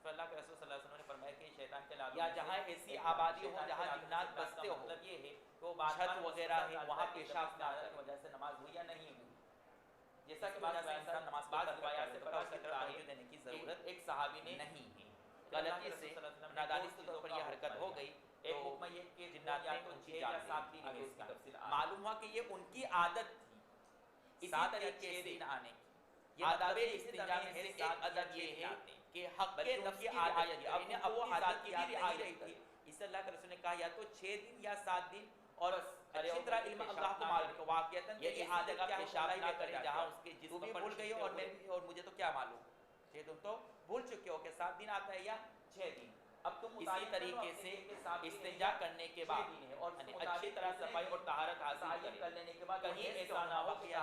تو اللہ کے رسول صلی اللہ علیہ وسلم نے فرمایا کہ شیطان کے لالوں یا جہاں ایسی آبادی ہو جہاں جنات بستے ہو، مطلب یہ ہے کہ وہ چھت وغیرہ ہے وہاں پیشاب نہ کی وجہ سے نماز ہوئی یا نہیں ہوئی. جیسا کہ بعض روایات سے پتہ چلتا ہے دینے کی ضرورت ایک صحابی نے نہیں ہے، غلطی سے نادانستہ طور پر یہ حرکت ہو گئی. ایک حکم یہ کہ جنات نے ان کی جان لی، اس کی تفصیل معلوم ہوا کہ یہ ان کی عادت تھی. اسی طریقے سے آنے کی آداب استنجا میں سے ایک ادب یہ ہے کہ حق کے نفس کی رعایت، انہیں اب وہ حالت کی بھی رعایت تھی. اس اللہ کے رسول نے کہا یا تو 6 دن یا 7 دن، اور اچھی طرح علم اللہ کو معلوم ہے واقعتاً یہ عادت کیا پیشاب نہ کرے جہاں اس کے جسم پر بھول گئی ہو اور مجھے تو کیا معلوم 6 دن تو بھول چکے ہو کہ 7 دن آتا ہے یا 6 دن. اب تم اسی طریقے سے استنجا کرنے کے بعد اور اچھی طرح صفائی اور طہارت حاصل کر لینے کے بعد کہیں ایسا نہ ہو کہ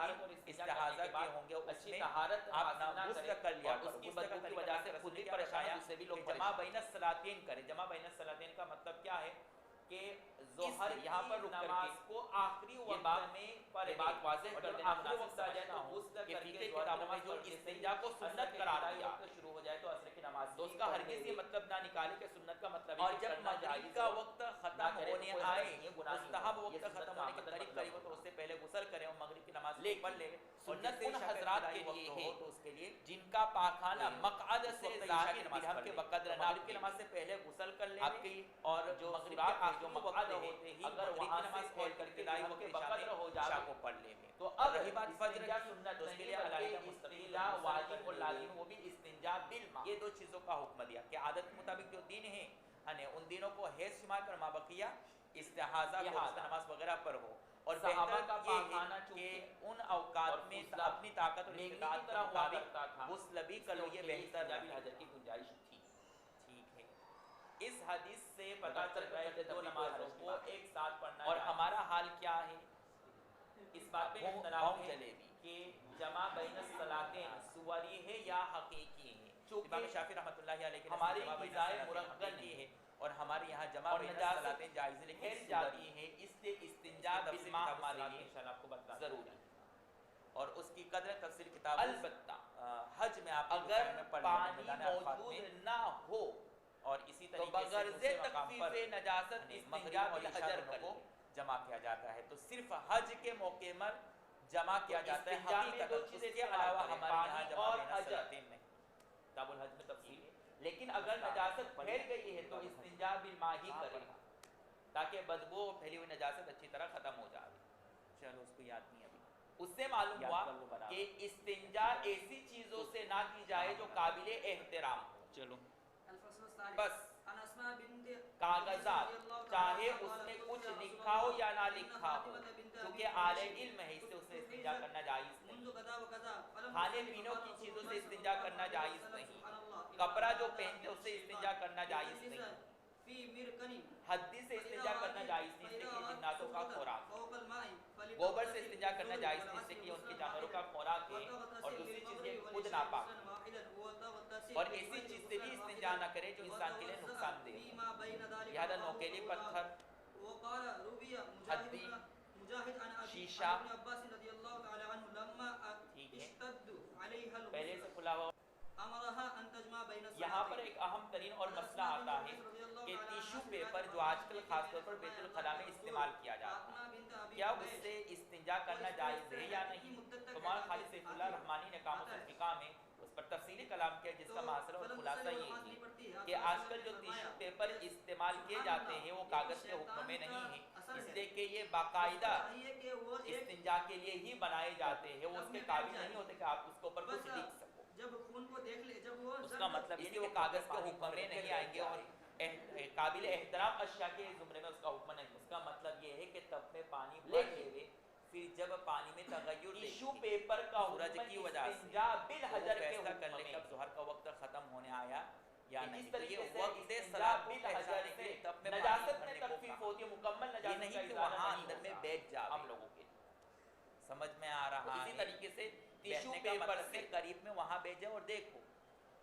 استحاضہ کے ہوں گے اچھی طہارت آپ غسل کر لیا اور اس کی بدبو کی وجہ سے خود بھی پریشان ہے، اس سے بھی لوگ جمع بین الصلاتین کریں. جمع بین الصلاتین کا مطلب کیا ہے کہ ظہر یہاں پر نماز کو آخری وقت میں یہ بات واضح کر دینا مناسب سمجھتا ہوں کہ فقہ کتابوں میں جو استنجا کو سنت قرار دیا شروع ہو جائے تو عصر کی نماز تو اس کا ہرگز یہ مطلب نہ نکالے کہ سنت کا مطلب ہے. اور جب مغرب کا وقت ختم ہونے آئے، مستحب وقت ختم ہونے کے قریب ہو تو اس سے پہلے غسل کریں اور مغرب کی نماز پڑھ لیں. سنت ان حضرات کے لیے ہے تو اس کے لیے جن کا پاخانہ مقعد سے ظاہر درہم کے بقدر مغرب کی نماز سے پہلے غسل کر لیں آپ کی، اور جو مغرب جو مقعد ہے اگر وہاں نماز پڑھ کر کے دائی وقت بقدر ہو جائے کو پڑھ لیں. تو اب رہی بات فجر کی سنت اس کے لیے علیہ استنجا واجب اور لازم وہ بھی استنجا بالماء. یہ 2 چیزوں کا حکم دیا کہ عادت کے مطابق جو دن ہیں ان دنوں کو حیض شمار کر ما بقیہ استحاضہ کو نماز وغیرہ پر ہو. اور صحابہ کا پاخانہ کہ ان اوقات میں اپنی طاقت اور استطاعت کے مطابق غسل بھی کر لو، یہ بہتر ہے. حجر کی گنجائش تھی. ٹھیک ہے، اس حدیث سے پتہ چلتا ہے کہ 2 نمازوں کو ایک ساتھ پڑھنا. اور ہمارا حال کیا ہے اس بات پہ اختلاف ہے کہ جمع بین الصلاتین صوری ہے یا حقیقی ہے. امام شافعی رحمۃ اللہ علیہ کے ہماری غذائے مرغن کی ہے اور ہمارے یہاں جمع بین الصلاتین جائز ہے لیکن جاتی ہے، اس لیے استنجا بالماء ہمارے لیے انشاءاللہ آپ کو بتا ضروری اور اس کی قدر تفصیل کتاب البتہ حج میں آپ اگر پانی موجود نہ ہو اور اسی طریقے سے دوسرے مقام پر نجاست استنجا بالحجر کو جمع کیا جاتا ہے تو صرف حج کے موقع پر جمع کیا جاتا ہے. حقیقت اس کے علاوہ ہمارے یہاں جمع بین الصلاتین میں کتاب الحج میں تفصیل ہے. لیکن اگر نجاست پھیل گئی ہے تو استنجا بالماء ہی کرے تاکہ بدبو اور پھیلی ہوئی نجاست اچھی طرح ختم ہو جائے. چلو اس کو یاد نہیں ابھی. اس سے معلوم ہوا کہ استنجا ایسی چیزوں سے نہ کی جائے جو قابل احترام ہو. چلو بس کاغذات چاہے اس نے کچھ لکھا ہو یا نہ لکھا ہو کیونکہ اعلی علم ہے اس سے اسے استنجا کرنا جائز نہیں. کھانے پینوں کی چیزوں سے استنجا کرنا جائز نہیں. کپڑا جو پہنتے اس سے استنجا کرنا جائز نہیں. ہدی سے استنجا کرنا جائز نہیں اس لیے کہ یہ جناتوں کا خوراک. گوبر سے استنجا کرنا جائز نہیں اس لیے کہ یہ ان کے جانوروں کا خوراک ہے. اور دوسری چیز یہ خود ناپاک ہے. اور ایسی چیز سے بھی استنجا نہ کرے جو انسان کے لیے نقصان دہ ہے. لہذا نوکیلے پتھر، ہدی، شیشہ ٹھیک ہے پہلے سے کھلا ہوا. یہاں پر ایک اہم ترین اور مسئلہ آتا ہے کہ ٹیشو پیپر جو آج کل خاص طور پر بیت الخلاء میں استعمال کیا جاتا ہے کیا اس سے استنجا کرنا جائز ہے یا نہیں؟ تو مولانا خالد سیف اللہ رحمانی نے کامل الفقہ میں اس پر تفصیلی کلام کیا جس کا محاصرہ اور خلاصہ یہ ہے کہ آج کل جو ٹیشو پیپر استعمال کیے جاتے ہیں وہ کاغذ کے حکم میں نہیں ہیں، اس لیے کہ یہ باقاعدہ استنجا کے لیے ہی بنائے جاتے ہیں، وہ اس کے قابل نہیں ہوتے کہ آپ اس کے اوپر کچھ لکھ سکو۔ جب خون کو دیکھ لے، جب وہ اس کا مطلب یہ کہ وہ کاغذ کے حکم میں نہیں آئیں گے اور قابل احترام اشیاء کے زمرے میں اس کا حکم نہیں۔ اس کا مطلب یہ ہے کہ تب میں پانی بھر لے ہوئے، پھر جب پانی میں تغیر ٹیشو پیپر کا سورج کی وجہ سے استنجا بالحجر کے فیصلہ کر حکم لے میں کہ اب ظہر کا وقت ختم ہونے آیا یا کہ نہیں، جس تو طریقے یہ سے وقت استنجا صلاح کو بالحجر پہچانے کے سے لیے تب میں نجاست پانی میں بھرنے کو تکفیف کہا۔ ہوتی ہے، مکمل یہ نجاست نہیں کا کہ ازالہ وہاں نہیں اندر میں ہوتا بیٹھ جاوے۔ ہم لوگوں کے لیے۔ سمجھ میں آ تو رہا اسی ہے؟ طریقے سے ٹیشو بیٹھنے کا پیپر مطلب سے کہ قریب میں وہاں بیٹھ جاؤ اور دیکھو،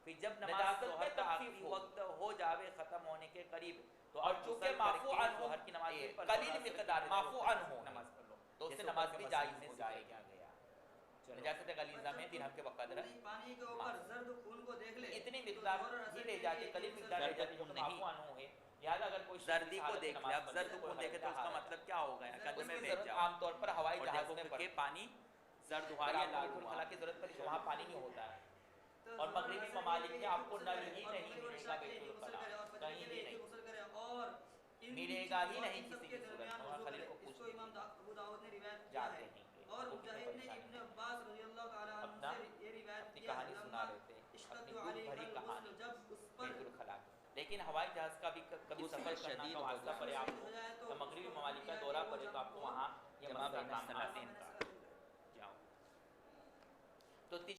پھر جب نماز نجاست میں ظہر کا تخفیف آخری ہو۔ وقت ہو جاوے ختم ہونے کے قریب تو اور اب چونکہ غسل کر معفو کے عنہ ظہر کی نماز بھی پڑھ لو، قلیل اثر کی مقدار نماز معفو پڑھ لو، عنہ ہے نماز پڑھ لو، تو اس سے جیسے نماز اوپر بھی کے جائز مسائل ہو میں جائے ذکر کیا گی۔ گیا۔ نجاست غلیظہ میں دن کے بقدر پانی کے اوپر زرد خون کو دیکھ لے اتنی مقدار ہی رہ جاتی، قلیل مقدار رہ جاتی جو کہ معفو عنہ ہے، لہٰذا اگر کوئی زردی کو دیکھ لے، اب زرد کو دیکھے تو اس کا مطلب کیا ہو گیا؟ کہ اس میں کی بیٹھ ضرورت جاؤ عام طور پر ہوائی اور جہاز دیکھو میں کہ پڑتی پانی زرد ہوا اور یا آپ لال کو ہوا۔ خلا کی ضرورت پڑی تو وہاں پانی نہیں ہوتا ہے۔ اور مغربی ممالک میں آپ کو نل ہی نہیں ملے گا بیت الخلا، کہیں بھی نہیں اور ملے گا ہی نہیں ان سب کسی کے بھی صورت درمیان میں۔ وضو خلیل کرے۔ کو اس پوچھ کو امام ابو داؤد نے روایت کیا جاتے ہے، ہیں کہ اور وہ کتنے مجاہد نے پریشانی ابن عباس رضی اللہ تعالی عنہ اپنا سے یہ روایت اپنی کیا ہے، کہانی سنا رہے تھے، اشتد اپنی دکھ علیہ بھری الغسل، کہانی جب اس پر بیت الخلا کی۔ لیکن ہوائی جہاز کا بھی کبھی غسل سفر کرنا شدید کا ہو واسطہ جائے پڑے آپ کو یا مغربی ممالک کا دورہ پڑے تو آپ کو وہاں یہ جمع مسئلہ بین کام آ الصلاتین سکتا کا ہے۔ جاؤ تو